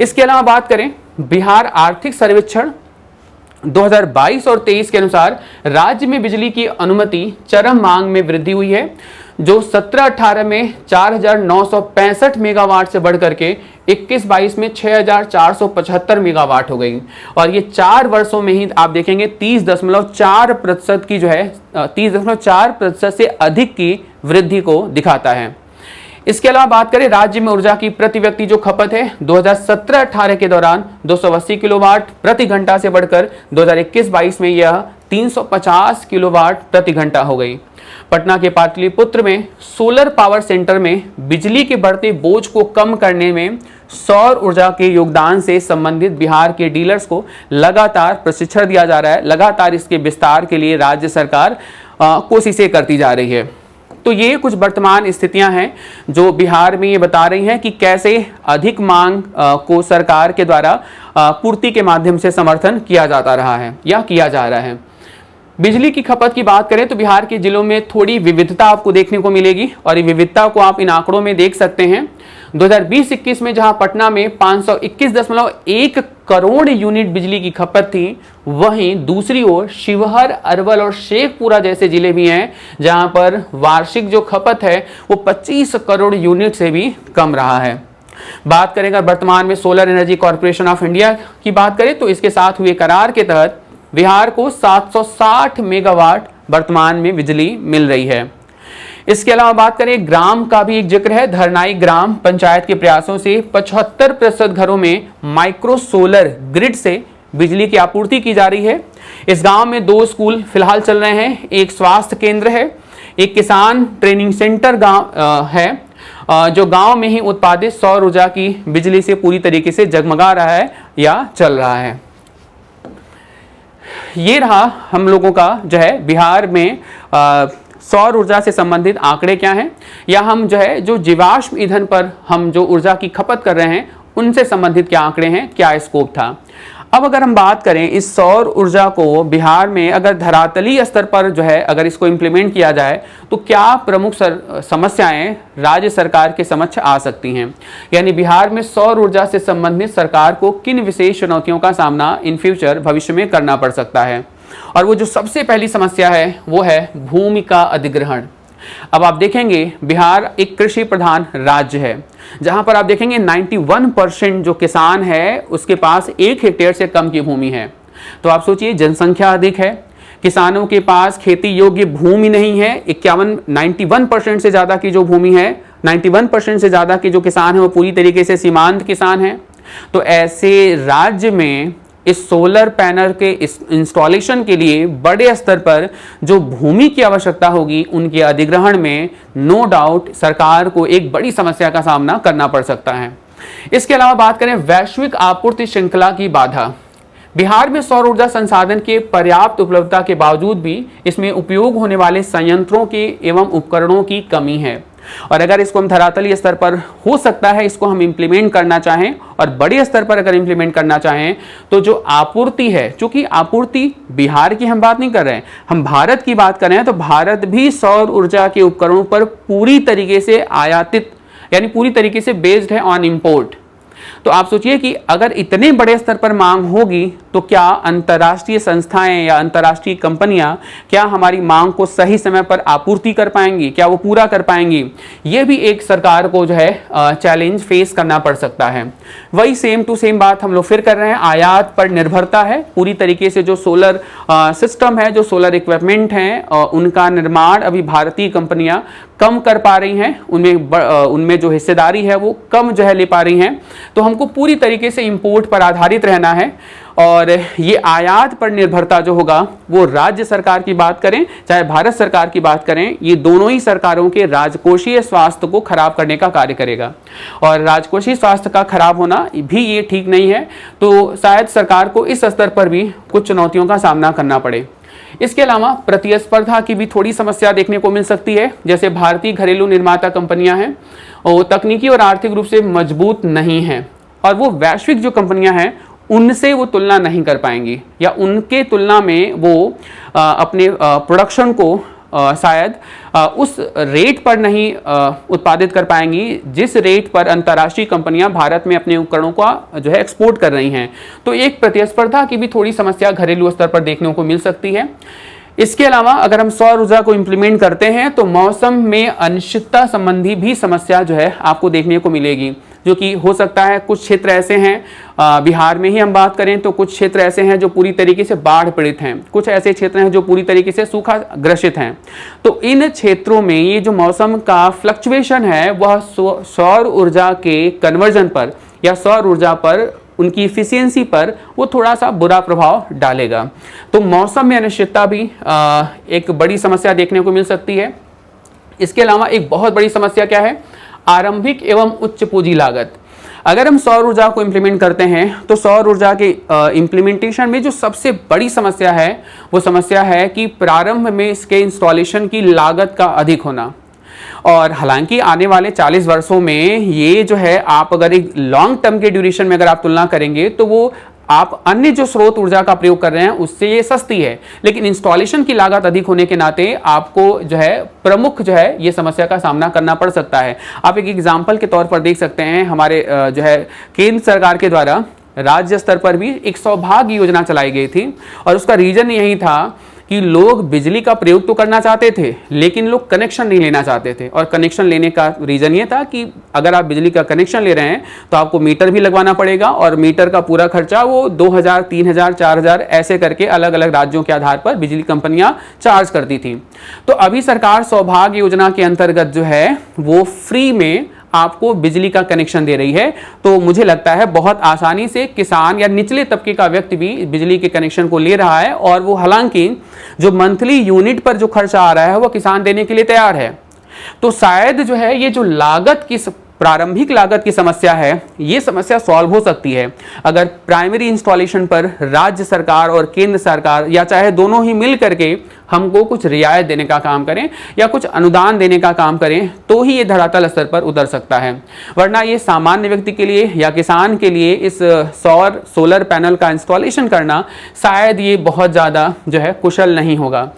इसके अलावा बात करें, बिहार आर्थिक सर्वेक्षण 2022 और 23 के अनुसार राज्य में बिजली की अनुमति चरम मांग में वृद्धि हुई है, जो 17-18 में 4,965 मेगावाट से बढ़ करके 21-22 में 6,475 मेगावाट हो गई। और ये 4 वर्षों में ही आप देखेंगे 30.4% की जो है 30.4% से अधिक की वृद्धि को दिखाता है। इसके अलावा बात करें, राज्य में ऊर्जा की प्रति व्यक्ति जो खपत है 2017-18 के दौरान 280 किलोवाट प्रति घंटा से बढ़कर 2021-22 में यह 350 किलोवाट प्रति घंटा हो गई। पटना के पाटलिपुत्र में सोलर पावर सेंटर में बिजली के बढ़ते बोझ को कम करने में सौर ऊर्जा के योगदान से संबंधित बिहार के डीलर्स को लगातार प्रशिक्षण दिया जा रहा है। लगातार इसके विस्तार के लिए राज्य सरकार कोशिशें करती जा रही है। तो ये कुछ वर्तमान स्थितियां हैं जो बिहार में ये बता रही हैं कि कैसे अधिक मांग को सरकार के द्वारा पूर्ति के माध्यम से समर्थन किया जाता रहा है या किया जा रहा है। बिजली की खपत की बात करें तो बिहार के जिलों में थोड़ी विविधता आपको देखने को मिलेगी और ये विविधता को आप इन आंकड़ों में देख सकते हैं। 2020-21 में जहां पटना में 521.1 करोड़ यूनिट बिजली की खपत थी, वहीं दूसरी ओर शिवहर, अरवल और शेखपुरा जैसे जिले भी हैं जहां पर वार्षिक जो खपत है वो 25 करोड़ यूनिट से भी कम रहा है। बात करें अगर वर्तमान में solar energy corporation of India की बात करें तो इसके साथ हुए करार के तहत बिहार को 760 मेगावाट वर्तमान में बिजली मिल रही है। इसके अलावा बात करें ग्राम का भी एक जिक्र है। धरनाई ग्राम पंचायत के प्रयासों से 75% घरों में माइक्रो सोलर ग्रिड से बिजली की आपूर्ति की जा रही है। इस गांव में 2 स्कूल फिलहाल चल रहे हैं, एक स्वास्थ्य केंद्र है, एक किसान ट्रेनिंग सेंटर गांव है जो गांव में ही उत्पादित सौर ऊर्जा की बिजली से पूरी तरीके से जगमगा रहा है या चल रहा है। ये रहा हम लोगों का जो है बिहार में सौर ऊर्जा से संबंधित आंकड़े क्या हैं, या हम जो है जो जीवाश्म ईंधन पर हम जो ऊर्जा की खपत कर रहे हैं उनसे संबंधित क्या आंकड़े हैं, क्या स्कोप था। अब अगर हम बात करें इस सौर ऊर्जा को बिहार में अगर धरातलीय स्तर पर जो है अगर इसको इम्प्लीमेंट किया जाए तो क्या प्रमुख समस्याएं राज्य सरकार के समक्ष आ सकती हैं, यानी बिहार में सौर ऊर्जा से संबंधित सरकार को किन विशेष चुनौतियों का सामना इन फ्यूचर भविष्य में करना पड़ सकता है। और वो जो सबसे पहली समस्या है वो है भूमि का अधिग्रहण। अब आप देखेंगे बिहार एक कृषि प्रधान राज्य है जहां पर आप देखेंगे 91% जो किसान है उसके पास 1 हेक्टेयर से कम की भूमि है। तो आप सोचिए जनसंख्या अधिक है, किसानों के पास खेती योग्य भूमि नहीं है। 91% से ज्यादा की जो भूमि है, 91% से ज्यादा के जो किसान है वो पूरी तरीके से सीमांत किसान है। तो ऐसे राज्य में इस सोलर पैनल के इस इंस्टॉलेशन के लिए बड़े स्तर पर जो भूमि की आवश्यकता होगी उनके अधिग्रहण में नो डाउट सरकार को एक बड़ी समस्या का सामना करना पड़ सकता है। इसके अलावा बात करें वैश्विक आपूर्ति श्रृंखला की बाधा। बिहार में सौर ऊर्जा संसाधन के पर्याप्त उपलब्धता के बावजूद भी इसमें उपयोग होने वाले संयंत्रों के एवं उपकरणों की कमी है। और अगर इसको हम धरातलीय स्तर पर हो सकता है इसको हम इंप्लीमेंट करना चाहें और बड़े स्तर पर अगर इंप्लीमेंट करना चाहें तो जो आपूर्ति है, चूंकि आपूर्ति बिहार की हम बात नहीं कर रहे हैं, हम भारत की बात कर रहे हैं, तो भारत भी सौर ऊर्जा के उपकरणों पर पूरी तरीके से आयातित यानी पूरी तरीके से बेस्ड है ऑन इंपोर्ट। तो आप सोचिए कि अगर इतने बड़े स्तर पर मांग होगी तो क्या अंतर्राष्ट्रीय संस्थाएं या अंतर्राष्ट्रीय कंपनियां क्या हमारी मांग को सही समय पर आपूर्ति कर पाएंगी, क्या वो पूरा कर पाएंगी। ये भी एक सरकार को जो है चैलेंज फेस करना पड़ सकता है। वही सेम टू सेम बात हम लोग फिर कर रहे हैं, आयात पर निर्भरता है पूरी तरीके से। जो सोलर सिस्टम है, जो सोलर इक्विपमेंट हैं उनका निर्माण अभी भारतीय कंपनियां कम कर पा रही हैं, उनमें जो हिस्सेदारी है वो कम जो है ले पा रही हैं। तो हमको पूरी तरीके से इंपोर्ट पर आधारित रहना है और ये आयात पर निर्भरता जो होगा वो राज्य सरकार की बात करें चाहे भारत सरकार की बात करें, ये दोनों ही सरकारों के राजकोषीय स्वास्थ्य को खराब करने का कार्य करेगा। और राजकोषीय स्वास्थ्य का खराब होना भी ये ठीक नहीं है, तो शायद सरकार को इस स्तर पर भी कुछ चुनौतियों का सामना करना पड़े। इसके अलावा प्रतिस्पर्धा की भी थोड़ी समस्या देखने को मिल सकती है। जैसे भारतीय घरेलू निर्माता कंपनियां हैं वो तकनीकी और आर्थिक रूप से मजबूत नहीं हैं और वो वैश्विक जो कंपनियां हैं उनसे वो तुलना नहीं कर पाएंगी या उनके तुलना में वो अपने प्रोडक्शन को शायद उस रेट पर नहीं उत्पादित कर पाएंगी जिस रेट पर अंतर्राष्ट्रीय कंपनियां भारत में अपने उपकरणों का जो है एक्सपोर्ट कर रही हैं। तो एक प्रतिस्पर्धा की भी थोड़ी समस्या घरेलू स्तर पर देखने को मिल सकती है। इसके अलावा अगर हम सौर ऊर्जा को इंप्लीमेंट करते हैं तो मौसम में अनिश्चितता संबंधी भी समस्या जो है आपको देखने को मिलेगी, जो कि हो सकता है कुछ क्षेत्र ऐसे हैं बिहार में ही हम बात करें तो कुछ क्षेत्र ऐसे हैं जो पूरी तरीके से बाढ़ पीड़ित हैं, कुछ ऐसे क्षेत्र हैं जो पूरी तरीके से सूखा ग्रसित हैं। तो इन क्षेत्रों में ये जो मौसम का फ्लक्चुएशन है वह सौर ऊर्जा के कन्वर्जन पर या सौर ऊर्जा पर उनकी इफिशियंसी पर वो थोड़ा सा बुरा प्रभाव डालेगा। तो मौसम में अनिश्चितता भी एक बड़ी समस्या देखने को मिल सकती है। इसके अलावा एक बहुत बड़ी समस्या क्या है, आरंभिक एवं उच्च पूंजी लागत। अगर हम सौर ऊर्जा को इंप्लीमेंट करते हैं तो सौर ऊर्जा के इंप्लीमेंटेशन में जो सबसे बड़ी समस्या है वो समस्या है कि प्रारंभ में इसके इंस्टॉलेशन की लागत का अधिक होना। और हालांकि आने वाले 40 वर्षों में ये जो है आप अगर एक लॉन्ग टर्म के ड्यूरेशन में अगर आप तुलना करेंगे तो वो आप अन्य जो स्रोत ऊर्जा का प्रयोग कर रहे हैं उससे ये सस्ती है, लेकिन इंस्टॉलेशन की लागत अधिक होने के नाते आपको जो है प्रमुख जो है ये समस्या का सामना करना पड़ सकता है। आप एक एग्जाम्पल के तौर पर देख सकते हैं, हमारे जो है केंद्र सरकार के द्वारा राज्य स्तर पर भी एक सौभाग्य योजना चलाई गई थी, और उसका रीजन यही था कि लोग बिजली का प्रयोग तो करना चाहते थे लेकिन लोग कनेक्शन नहीं लेना चाहते थे। और कनेक्शन लेने का रीज़न ये था कि अगर आप बिजली का कनेक्शन ले रहे हैं तो आपको मीटर भी लगवाना पड़ेगा, और मीटर का पूरा खर्चा वो 2000, 3000, 4000 ऐसे करके अलग अलग राज्यों के आधार पर बिजली कंपनियां चार्ज करती थी। तो अभी सरकार सौभाग्य योजना के अंतर्गत जो है वो फ्री में आपको बिजली का कनेक्शन दे रही है। तो मुझे लगता है बहुत आसानी से किसान या निचले तबके का व्यक्ति भी बिजली के कनेक्शन को ले रहा है, और वो हालांकि जो मंथली यूनिट पर जो खर्चा आ रहा है वो किसान देने के लिए तैयार है। तो शायद जो है ये जो लागत की प्रारंभिक लागत की समस्या है, ये समस्या सॉल्व हो सकती है अगर प्राइमरी इंस्टॉलेशन पर राज्य सरकार और केंद्र सरकार या चाहे दोनों ही मिल करके हमको कुछ रियायत देने का काम करें या कुछ अनुदान देने का काम करें, तो ही ये धरातल स्तर पर उतर सकता है। वरना ये सामान्य व्यक्ति के लिए या किसान के लिए इस सोलर पैनल का इंस्टॉलेशन करना शायद ये बहुत ज़्यादा जो है कुशल नहीं होगा।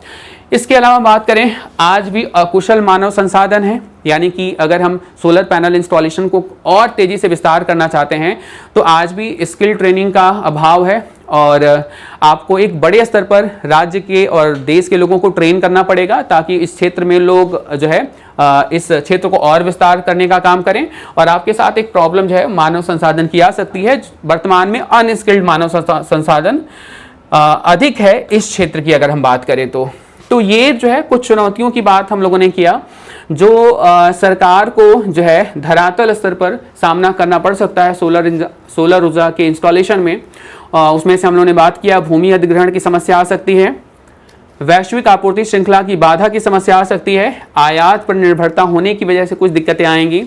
इसके अलावा बात करें, आज भी अकुशल मानव संसाधन है, यानी कि अगर हम सोलर पैनल इंस्टॉलेशन को और तेज़ी से विस्तार करना चाहते हैं तो आज भी स्किल ट्रेनिंग का अभाव है, और आपको एक बड़े स्तर पर राज्य के और देश के लोगों को ट्रेन करना पड़ेगा ताकि इस क्षेत्र में लोग जो है इस क्षेत्र को और विस्तार करने का काम करें। और आपके साथ एक प्रॉब्लम जो है मानव संसाधन की आ सकती है। वर्तमान में अनस्किल्ड मानव संसाधन अधिक है इस क्षेत्र की अगर हम बात करें तो ये जो है कुछ चुनौतियों की बात हम लोगों ने किया जो सरकार को जो है धरातल स्तर पर सामना करना पड़ सकता है सोलर ऊर्जा के इंस्टॉलेशन में। उसमें से हम लोगों ने बात किया, भूमि अधिग्रहण की समस्या आ सकती है, वैश्विक आपूर्ति श्रृंखला की बाधा की समस्या आ सकती है, आयात पर निर्भरता होने की वजह से कुछ दिक्कतें आएंगी,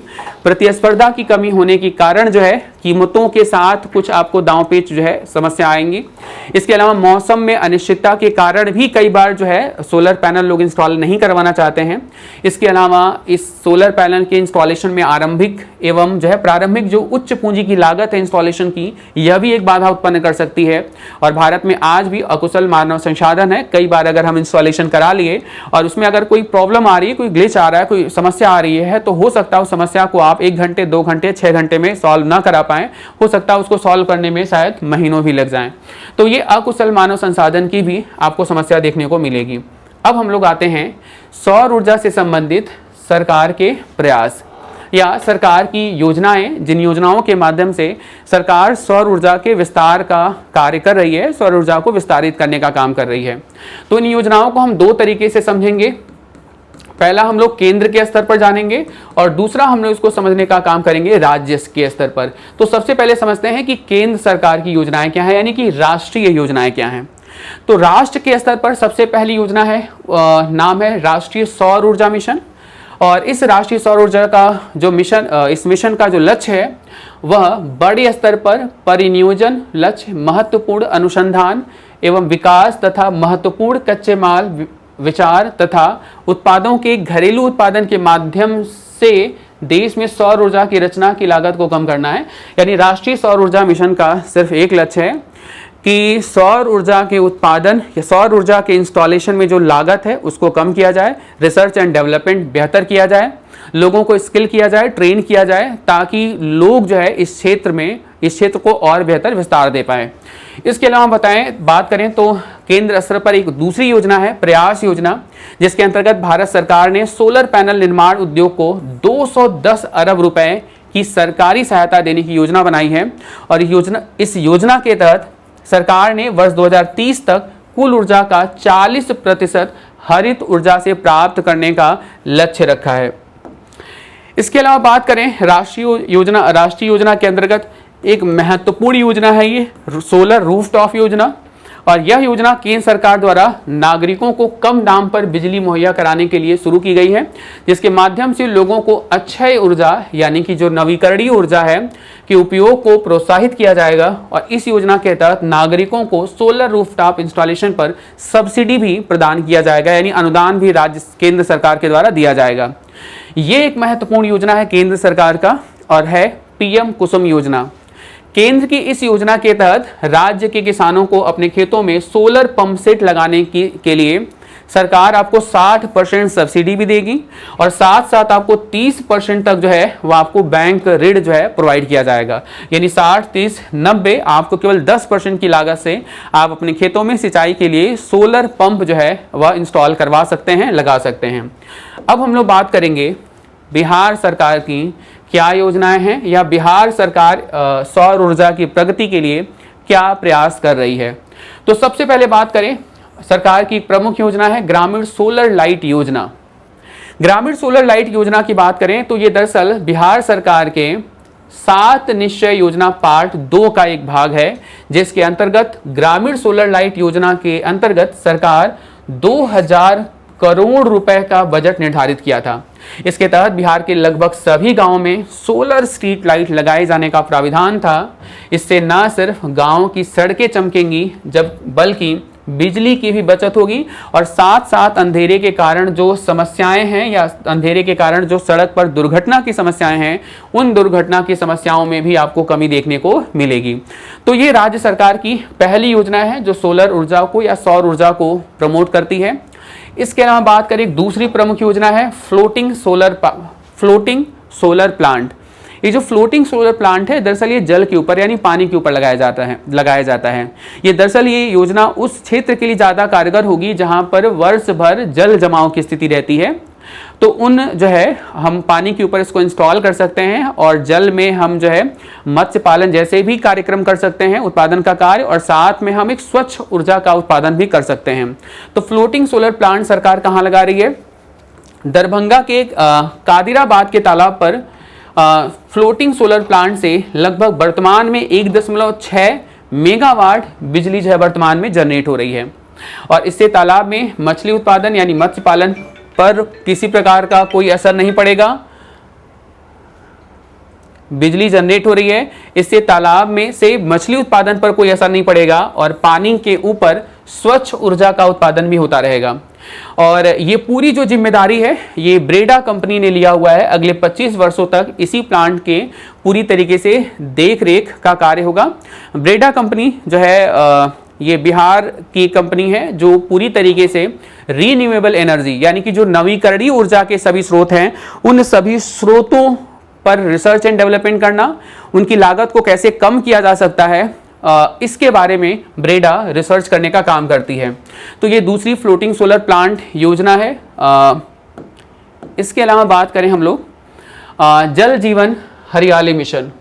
प्रतिस्पर्धा की कमी होने के कारण जो है कीमतों के साथ कुछ आपको दांव पेच जो है समस्या आएंगी। इसके अलावा मौसम में अनिश्चितता के कारण भी कई बार जो है सोलर पैनल लोग इंस्टॉल नहीं करवाना चाहते हैं। इसके अलावा इस सोलर पैनल के इंस्टॉलेशन में आरंभिक एवं जो है प्रारंभिक जो उच्च पूंजी की लागत है इंस्टॉलेशन की, यह भी एक बाधा उत्पन्न कर सकती है। और भारत में आज भी अकुशल मानव संसाधन है। कई बार अगर हम इंस्टॉलेशन करा लिए और उसमें अगर कोई प्रॉब्लम आ रही है, कोई ग्लिच आ रहा है, कोई समस्या आ रही है, तो हो सकता है उस समस्या को आप 1 घंटे, 2 घंटे, 6 घंटे में सॉल्व ना करा पाएं। हो सकता है उसको सॉल्व करने में शायद महीनों भी लग जाएं। तो ये अकुशल मानव संसाधन की भी आपको समस्या देखने को मिलेगी। अब हम लोग आते हैं सौर ऊर्जा से संबंधित सरकार के प्रयास या सरकार की योजनाएं, जिन योजनाओं के माध्यम से सरकार सौर ऊर्जा के विस्तार का कार्य कर रही है, सौर ऊर्जा को विस्तारित करने का काम कर रही है। तो इन योजनाओं को हम 2 तरीके से समझेंगे। पहला हम लोग केंद्र के स्तर पर जानेंगे और दूसरा हम लोग इसको समझने का काम करेंगे राज्य के स्तर पर। तो सबसे पहले समझते हैं कि केंद्र सरकार की योजनाएं क्या है, यानी कि राष्ट्रीय योजनाएं क्या हैं। तो राष्ट्र के स्तर पर सबसे पहली योजना है, नाम है राष्ट्रीय सौर ऊर्जा मिशन। और इस राष्ट्रीय सौर ऊर्जा का जो मिशन, इस मिशन का जो लक्ष्य है वह बड़े स्तर पर परिनियोजन लक्ष्य, महत्वपूर्ण अनुसंधान एवं विकास तथा महत्वपूर्ण कच्चे माल विचार तथा उत्पादों के घरेलू उत्पादन के माध्यम से देश में सौर ऊर्जा की रचना की लागत को कम करना है। यानी राष्ट्रीय सौर ऊर्जा मिशन का सिर्फ एक लक्ष्य है कि सौर ऊर्जा के उत्पादन या सौर ऊर्जा के इंस्टॉलेशन में जो लागत है उसको कम किया जाए, रिसर्च एंड डेवलपमेंट बेहतर किया जाए, लोगों को स्किल किया जाए, ट्रेन किया जाए, ताकि लोग जो है इस क्षेत्र को और बेहतर विस्तार दे पाए। इसके अलावा बात करें तो केंद्र स्तर पर एक दूसरी योजना है प्रयास योजना, जिसके अंतर्गत भारत सरकार ने सोलर पैनल निर्माण उद्योग को 210 अरब रुपए की सरकारी सहायता देने की योजना बनाई है। और इस योजना के तहत सरकार ने वर्ष 2030 तक कुल ऊर्जा का 40% हरित ऊर्जा से प्राप्त करने का लक्ष्य रखा है। इसके अलावा बात करें राष्ट्रीय योजना के अंतर्गत एक महत्वपूर्ण योजना है ये सोलर रूफटॉप योजना। और यह योजना केंद्र सरकार द्वारा नागरिकों को कम दाम पर बिजली मुहैया कराने के लिए शुरू की गई है, जिसके माध्यम से लोगों को अक्षय ऊर्जा यानी कि जो नवीकरणीय ऊर्जा है के उपयोग को प्रोत्साहित किया जाएगा। और इस योजना के तहत नागरिकों को सोलर रूफटॉप इंस्टॉलेशन पर सब्सिडी भी प्रदान किया जाएगा, यानी अनुदान भी केंद्र सरकार के द्वारा दिया जाएगा। ये एक महत्वपूर्ण योजना है केंद्र सरकार का और है पीएम कुसुम योजना। केंद्र की इस योजना के तहत राज्य के किसानों को अपने खेतों में सोलर पंप सेट लगाने के लिए सरकार आपको 60% सब्सिडी भी देगी और साथ साथ आपको 30% तक जो है वो आपको बैंक ऋण जो है प्रोवाइड किया जाएगा। यानी 60, 30, 90 आपको केवल 10% की लागत से आप अपने खेतों में सिंचाई के लिए सोलर पंप जो है वह इंस्टॉल करवा सकते हैं, लगा सकते हैं। अब हम लोग बात करेंगे बिहार सरकार की क्या योजनाएं हैं या बिहार सरकार सौर ऊर्जा की प्रगति के लिए क्या प्रयास कर रही है। तो सबसे पहले बात करें, सरकार की प्रमुख योजना है ग्रामीण सोलर लाइट योजना। ग्रामीण सोलर लाइट योजना की बात करें तो ये दरअसल बिहार सरकार के 7 निश्चय योजना पार्ट 2 का एक भाग है, जिसके अंतर्गत ग्रामीण सोलर लाइट योजना के अंतर्गत सरकार 2000 करोड़ रुपए का बजट निर्धारित किया था। इसके तहत बिहार के लगभग सभी गांवों में सोलर स्ट्रीट लाइट लगाए जाने का प्राविधान था। इससे न सिर्फ गांवों की सड़कें चमकेंगी बल्कि बिजली की भी बचत होगी और साथ साथ अंधेरे के कारण जो समस्याएं हैं या अंधेरे के कारण जो सड़क पर दुर्घटना की समस्याएं हैं, उन दुर्घटना की समस्याओं में भी आपको कमी देखने को मिलेगी। तो ये राज्य सरकार की पहली योजना है जो सोलर ऊर्जा को या सौर ऊर्जा को प्रमोट करती है। इसके अलावा बात करें, दूसरी प्रमुख योजना है फ्लोटिंग सोलर प्लांट। ये जो फ्लोटिंग सोलर प्लांट है दरअसल ये जल के ऊपर यानी पानी के ऊपर लगाया जाता है। ये दरअसल ये योजना उस क्षेत्र के लिए ज़्यादा कारगर होगी जहां पर वर्ष भर जल जमाव की स्थिति रहती है। तो उन जो है हम पानी के ऊपर इसको इंस्टॉल कर सकते हैं और जल में हम जो है मत्स्य पालन जैसे भी कार्यक्रम कर सकते हैं, उत्पादन का कार्य, और साथ में हम एक स्वच्छ ऊर्जा का उत्पादन भी कर सकते हैं। तो फ्लोटिंग सोलर प्लांट सरकार कहाँ लगा रही है? दरभंगा के कादिराबाद के तालाब पर फ्लोटिंग सोलर प्लांट से लगभग वर्तमान में 1.6 मेगावाट बिजली जो है वर्तमान में जनरेट हो रही है और इससे तालाब में मछली उत्पादन यानी मत्स्य पालन पर किसी प्रकार का कोई असर नहीं पड़ेगा। बिजली जनरेट हो रही है, इससे तालाब में से मछली उत्पादन पर कोई असर नहीं पड़ेगा और पानी के ऊपर स्वच्छ ऊर्जा का उत्पादन भी होता रहेगा। और ये पूरी जो जिम्मेदारी है ये ब्रेडा कंपनी ने लिया हुआ है। अगले 25 वर्षों तक इसी प्लांट के पूरी तरीके से देख रेख का कार्य होगा। ब्रेडा कंपनी जो है ये बिहार की कंपनी है जो पूरी तरीके से रीन्यूएबल एनर्जी यानी कि जो नवीकरणीय ऊर्जा के सभी स्रोत हैं उन सभी स्रोतों पर रिसर्च एंड डेवलपमेंट करना, उनकी लागत को कैसे कम किया जा सकता है, इसके बारे में ब्रेडा रिसर्च करने का काम करती है। तो ये दूसरी फ्लोटिंग सोलर प्लांट योजना है। इसके अलावा बात करें हम लोग जल जीवन हरियाली मिशन।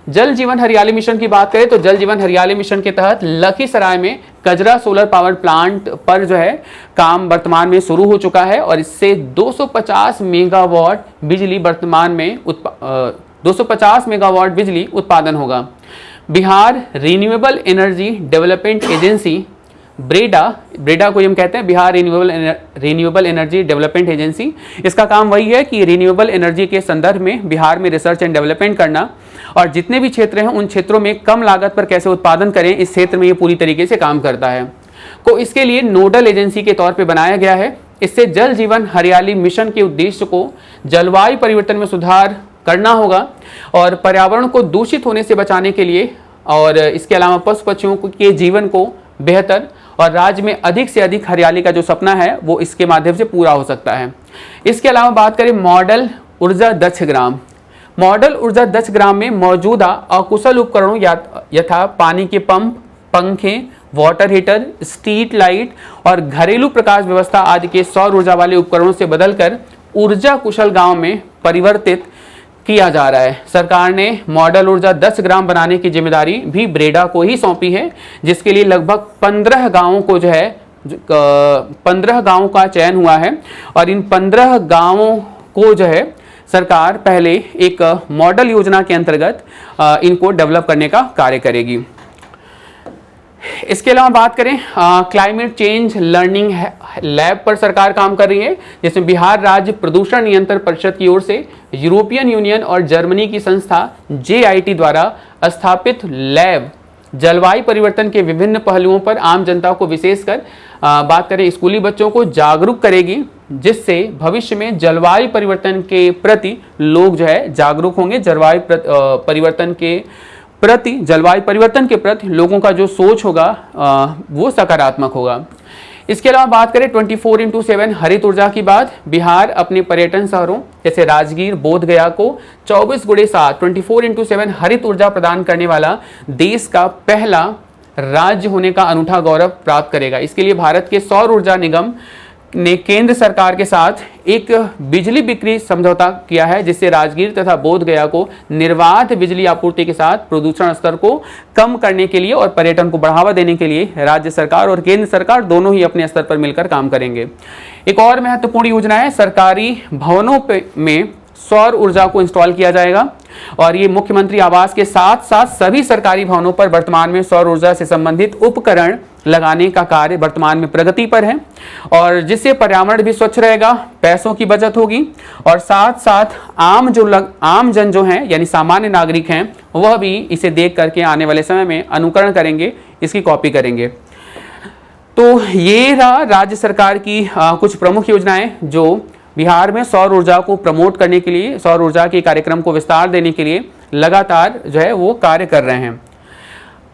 जल जीवन हरियाली मिशन की बात करें तो जल जीवन हरियाली मिशन के तहत लखीसराय में कजरा सोलर पावर प्लांट पर जो है काम वर्तमान में शुरू हो चुका है और इससे 250 मेगावाट बिजली वर्तमान में 250 मेगावाट बिजली उत्पादन होगा। Bihar renewable energy development agency Breda को हम कहते हैं Bihar renewable energy development agency. इसका काम वही है कि रिन्यूएबल एनर्जी के संदर्भ में बिहार में रिसर्च एंड डेवलपमेंट करना और जितने भी क्षेत्र हैं उन क्षेत्रों में कम लागत पर कैसे उत्पादन करें, इस क्षेत्र में ये पूरी तरीके से काम करता है। को इसके लिए नोडल एजेंसी के तौर पर बनाया गया है। इससे जल जीवन हरियाली मिशन के उद्देश्य को जलवायु परिवर्तन में सुधार करना होगा और पर्यावरण को दूषित होने से बचाने के लिए, और इसके अलावा पशु पक्षियों के जीवन को बेहतर और राज्य में अधिक से अधिक हरियाली का जो सपना है वो इसके माध्यम से पूरा हो सकता है। इसके अलावा बात करें मॉडल ऊर्जा दक्ष ग्राम। मॉडल ऊर्जा दक्ष ग्राम में मौजूदा अकुशल उपकरणों यथा पानी के पंप, पंखे, वाटर हीटर, स्ट्रीट लाइट और घरेलू प्रकाश व्यवस्था आदि के सौर ऊर्जा वाले उपकरणों से बदलकर ऊर्जा कुशल गांव में परिवर्तित किया जा रहा है। सरकार ने मॉडल ऊर्जा 10 ग्राम बनाने की जिम्मेदारी भी ब्रेडा को ही सौंपी है, जिसके लिए लगभग 15 गांवों को जो है 15 गांवों का चयन हुआ है और इन 15 गांवों को जो है सरकार पहले एक मॉडल योजना के अंतर्गत इनको डेवलप करने का कार्य करेगी। इसके अलावा बात करें क्लाइमेट चेंज लर्निंग लैब पर सरकार काम कर रही है, जिसमें बिहार राज्य प्रदूषण नियंत्रण परिषद की ओर से यूरोपियन यूनियन और जर्मनी की संस्था JIT द्वारा स्थापित लैब जलवायु परिवर्तन के विभिन्न पहलुओं पर आम जनता को विशेषकर बात करें स्कूली बच्चों को जागरूक करेगी, जिससे भविष्य में जलवायु परिवर्तन के प्रति लोग जो है जागरूक होंगे, जलवायु परिवर्तन के प्रति, जलवायु परिवर्तन के प्रति लोगों का जो सोच होगा वो सकारात्मक होगा। इसके अलावा बात करें 24/7 हरित ऊर्जा की बात, बिहार अपने पर्यटन शहरों जैसे राजगीर, बोध गया को 24/7 24/7 हरित ऊर्जा प्रदान करने वाला देश का पहला राज्य होने का अनूठा गौरव प्राप्त करेगा। इसके लिए भारत के सौर ऊर्जा निगम ने केंद्र सरकार के साथ एक बिजली बिक्री समझौता किया है, जिससे राजगीर तथा बोध गया को निर्बाध बिजली आपूर्ति के साथ प्रदूषण स्तर को कम करने के लिए और पर्यटन को बढ़ावा देने के लिए राज्य सरकार और केंद्र सरकार दोनों ही अपने स्तर पर मिलकर काम करेंगे। एक और महत्वपूर्ण योजना है, सरकारी भवनों में सौर ऊर्जा को इंस्टॉल किया जाएगा और ये मुख्यमंत्री आवास के साथ साथ सभी सरकारी भवनों पर वर्तमान में सौर ऊर्जा से संबंधित उपकरण लगाने का कार्य वर्तमान में प्रगति पर है और जिससे पर्यावरण भी स्वच्छ रहेगा, पैसों की बचत होगी और साथ साथ आम जन जो हैं यानी सामान्य नागरिक हैं वह भी इसे देख करके आने वाले समय में अनुकरण करेंगे, इसकी कॉपी करेंगे। तो ये रहा राज्य सरकार की कुछ प्रमुख योजनाएं जो बिहार में सौर ऊर्जा को प्रमोट करने के लिए, सौर ऊर्जा के कार्यक्रम को विस्तार देने के लिए लगातार जो है वो कार्य कर रहे हैं।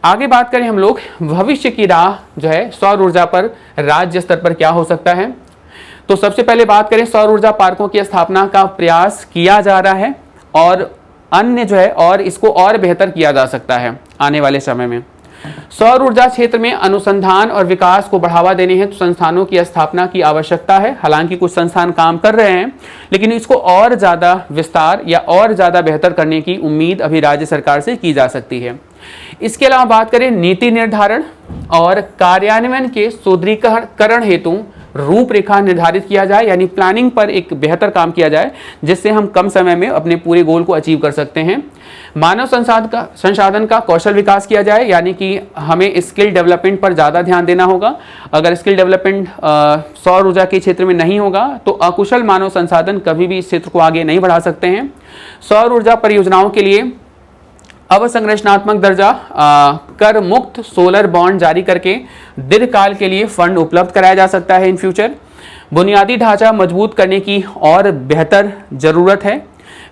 आगे बात करें हम लोग भविष्य की राह जो है सौर ऊर्जा पर राज्य स्तर पर क्या हो सकता है, तो सबसे पहले बात करें सौर ऊर्जा पार्कों की स्थापना का प्रयास किया जा रहा है और अन्य जो है और इसको और बेहतर किया जा सकता है आने वाले समय में। सौर ऊर्जा क्षेत्र में अनुसंधान और विकास को बढ़ावा देने हेतु संस्थानों की स्थापना की आवश्यकता है। हालांकि कुछ संस्थान काम कर रहे हैं लेकिन इसको और ज़्यादा विस्तार या और ज़्यादा बेहतर करने की उम्मीद अभी राज्य सरकार से की जा सकती है। इसके अलावा बात करें नीति निर्धारण और कार्यान्वयन के सुदृढ़ीकरण हेतु रूपरेखा निर्धारित किया जाए, यानी प्लानिंग पर एक बेहतर काम किया जाए जिससे हम कम समय में अपने पूरे गोल को अचीव कर सकते हैं। मानव संसाधन का कौशल विकास किया जाए, यानी कि हमें स्किल डेवलपमेंट पर ज़्यादा ध्यान देना होगा। अगर स्किल डेवलपमेंट सौर ऊर्जा के क्षेत्र में नहीं होगा तो अकुशल मानव संसाधन कभी भी इस क्षेत्र को आगे नहीं बढ़ा सकते हैं। सौर ऊर्जा परियोजनाओं के लिए अवसंरचनात्मक दर्जा कर मुक्त सोलर बॉन्ड जारी करके दीर्घकाल के लिए फंड उपलब्ध कराया जा सकता है इन फ्यूचर। बुनियादी ढांचा मजबूत करने की और बेहतर जरूरत है।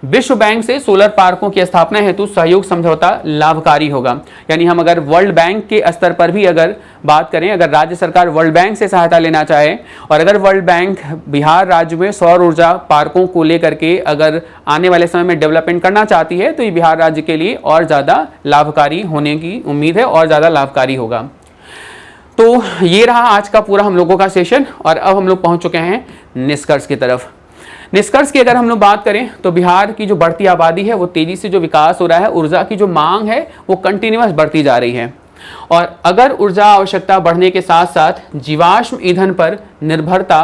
विश्व बैंक से सोलर पार्कों की स्थापना हेतु सहयोग समझौता लाभकारी होगा, यानी हम अगर वर्ल्ड बैंक के स्तर पर भी अगर बात करें, अगर राज्य सरकार वर्ल्ड बैंक से सहायता लेना चाहे और अगर वर्ल्ड बैंक बिहार राज्य में सौर ऊर्जा पार्कों को लेकर के अगर आने वाले समय में डेवलपमेंट करना चाहती है तो ये बिहार राज्य के लिए और ज़्यादा लाभकारी होने की उम्मीद है और ज़्यादा लाभकारी होगा। तो ये रहा आज का पूरा हम लोगों का सेशन और अब हम लोग पहुँच चुके हैं निष्कर्ष की तरफ। निष्कर्ष की अगर हम लोग बात करें तो बिहार की जो बढ़ती आबादी है वो तेजी से जो विकास हो रहा है, ऊर्जा की जो मांग है वो कंटिन्यूअस बढ़ती जा रही है और अगर ऊर्जा आवश्यकता बढ़ने के साथ साथ जीवाश्म ईंधन पर निर्भरता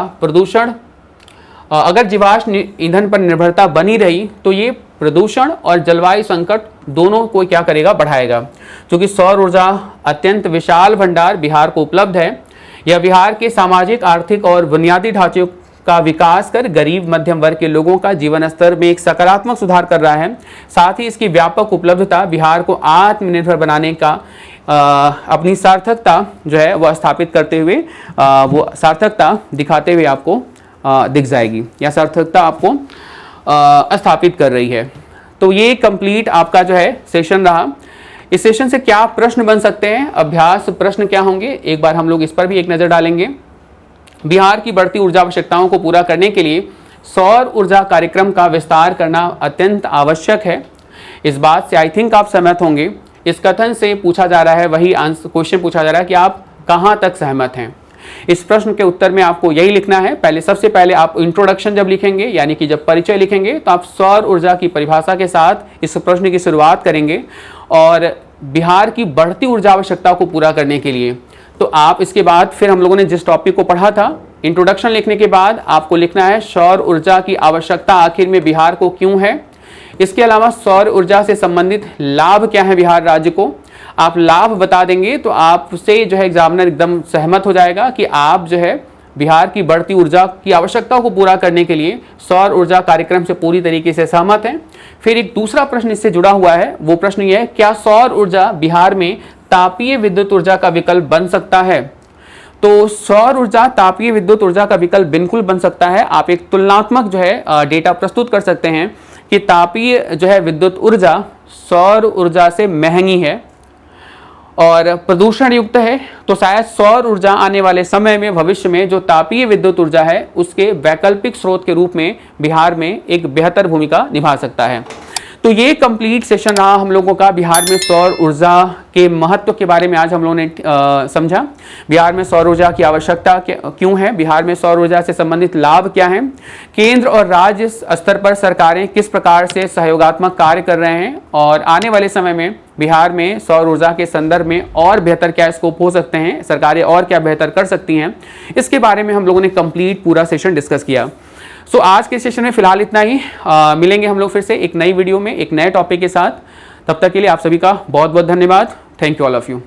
अगर जीवाश्म ईंधन पर निर्भरता बनी रही तो ये प्रदूषण और जलवायु संकट दोनों को क्या करेगा, बढ़ाएगा। क्योंकि सौर ऊर्जा अत्यंत विशाल भंडार बिहार को उपलब्ध है। यह बिहार के सामाजिक, आर्थिक और बुनियादी ढांचे का विकास कर गरीब मध्यम वर्ग के लोगों का जीवन स्तर में एक सकारात्मक सुधार कर रहा है। साथ ही इसकी व्यापक उपलब्धता बिहार को आत्मनिर्भर बनाने का अपनी सार्थकता जो है वह स्थापित करते हुए वो सार्थकता दिखाते हुए आपको दिख जाएगी या सार्थकता आपको स्थापित कर रही है। तो ये कंप्लीट आपका जो है सेशन रहा। इस सेशन से क्या प्रश्न बन सकते हैं, अभ्यास प्रश्न क्या होंगे, एक बार हम लोग इस पर भी एक नज़र डालेंगे। बिहार की बढ़ती ऊर्जा आवश्यकताओं को पूरा करने के लिए सौर ऊर्जा कार्यक्रम का विस्तार करना अत्यंत आवश्यक है। इस बात से आई थिंक आप सहमत होंगे। इस कथन से पूछा जा रहा है, वही क्वेश्चन पूछा जा रहा है कि आप कहाँ तक सहमत हैं। इस प्रश्न के उत्तर में आपको यही लिखना है। सबसे पहले आप इंट्रोडक्शन जब लिखेंगे यानी कि जब परिचय लिखेंगे तो आप सौर ऊर्जा की परिभाषा के साथ इस प्रश्न की शुरुआत करेंगे और बिहार की बढ़ती ऊर्जा आवश्यकता को पूरा करने के लिए तो आप इसके बाद फिर हम लोगों ने जिस टॉपिक को पढ़ा था, इंट्रोडक्शन लिखने के बाद आपको लिखना है सौर ऊर्जा की आवश्यकता आखिर में बिहार को क्यों है। इसके अलावा सौर ऊर्जा से संबंधित लाभ क्या है बिहार राज्य को, आप लाभ बता देंगे तो आपसे जो है एग्जामिनर एकदम सहमत हो जाएगा कि आप जो है बिहार की बढ़ती ऊर्जा की आवश्यकताओं को पूरा करने के लिए सौर ऊर्जा कार्यक्रम से पूरी तरीके से सहमत हैं। फिर एक दूसरा प्रश्न इससे जुड़ा हुआ है, वो प्रश्न ये है, क्या सौर ऊर्जा बिहार में तापीय विद्युत ऊर्जा का विकल्प बन सकता है। तो सौर ऊर्जा तापीय विद्युत ऊर्जा का विकल्प बिल्कुल बन सकता है। आप एक तुलनात्मक जो है डेटा प्रस्तुत कर सकते हैं कि तापीय जो है विद्युत ऊर्जा सौर ऊर्जा से महंगी है और प्रदूषण युक्त है, तो शायद सौर ऊर्जा आने वाले समय में भविष्य में जो तापीय विद्युत ऊर्जा है उसके वैकल्पिक स्रोत के रूप में बिहार में एक बेहतर भूमिका निभा सकता है। तो ये कंप्लीट सेशन रहा हम लोगों का बिहार में सौर ऊर्जा के महत्व के बारे में। आज हम लोगों ने समझा बिहार में सौर ऊर्जा की आवश्यकता क्यों है, बिहार में सौर ऊर्जा से संबंधित लाभ क्या हैं, केंद्र और राज्य स्तर पर सरकारें किस प्रकार से सहयोगात्मक कार्य कर रहे हैं और आने वाले समय में बिहार में सौर ऊर्जा के संदर्भ में और बेहतर क्या स्कोप हो सकते हैं, सरकारें और क्या बेहतर कर सकती हैं, इसके बारे में हम लोगों ने कंप्लीट पूरा सेशन डिस्कस किया। सो आज के सेशन में फिलहाल इतना ही। मिलेंगे हम लोग फिर से एक नई वीडियो में एक नए टॉपिक के साथ। तब तक के लिए आप सभी का बहुत बहुत धन्यवाद। Thank you all of you.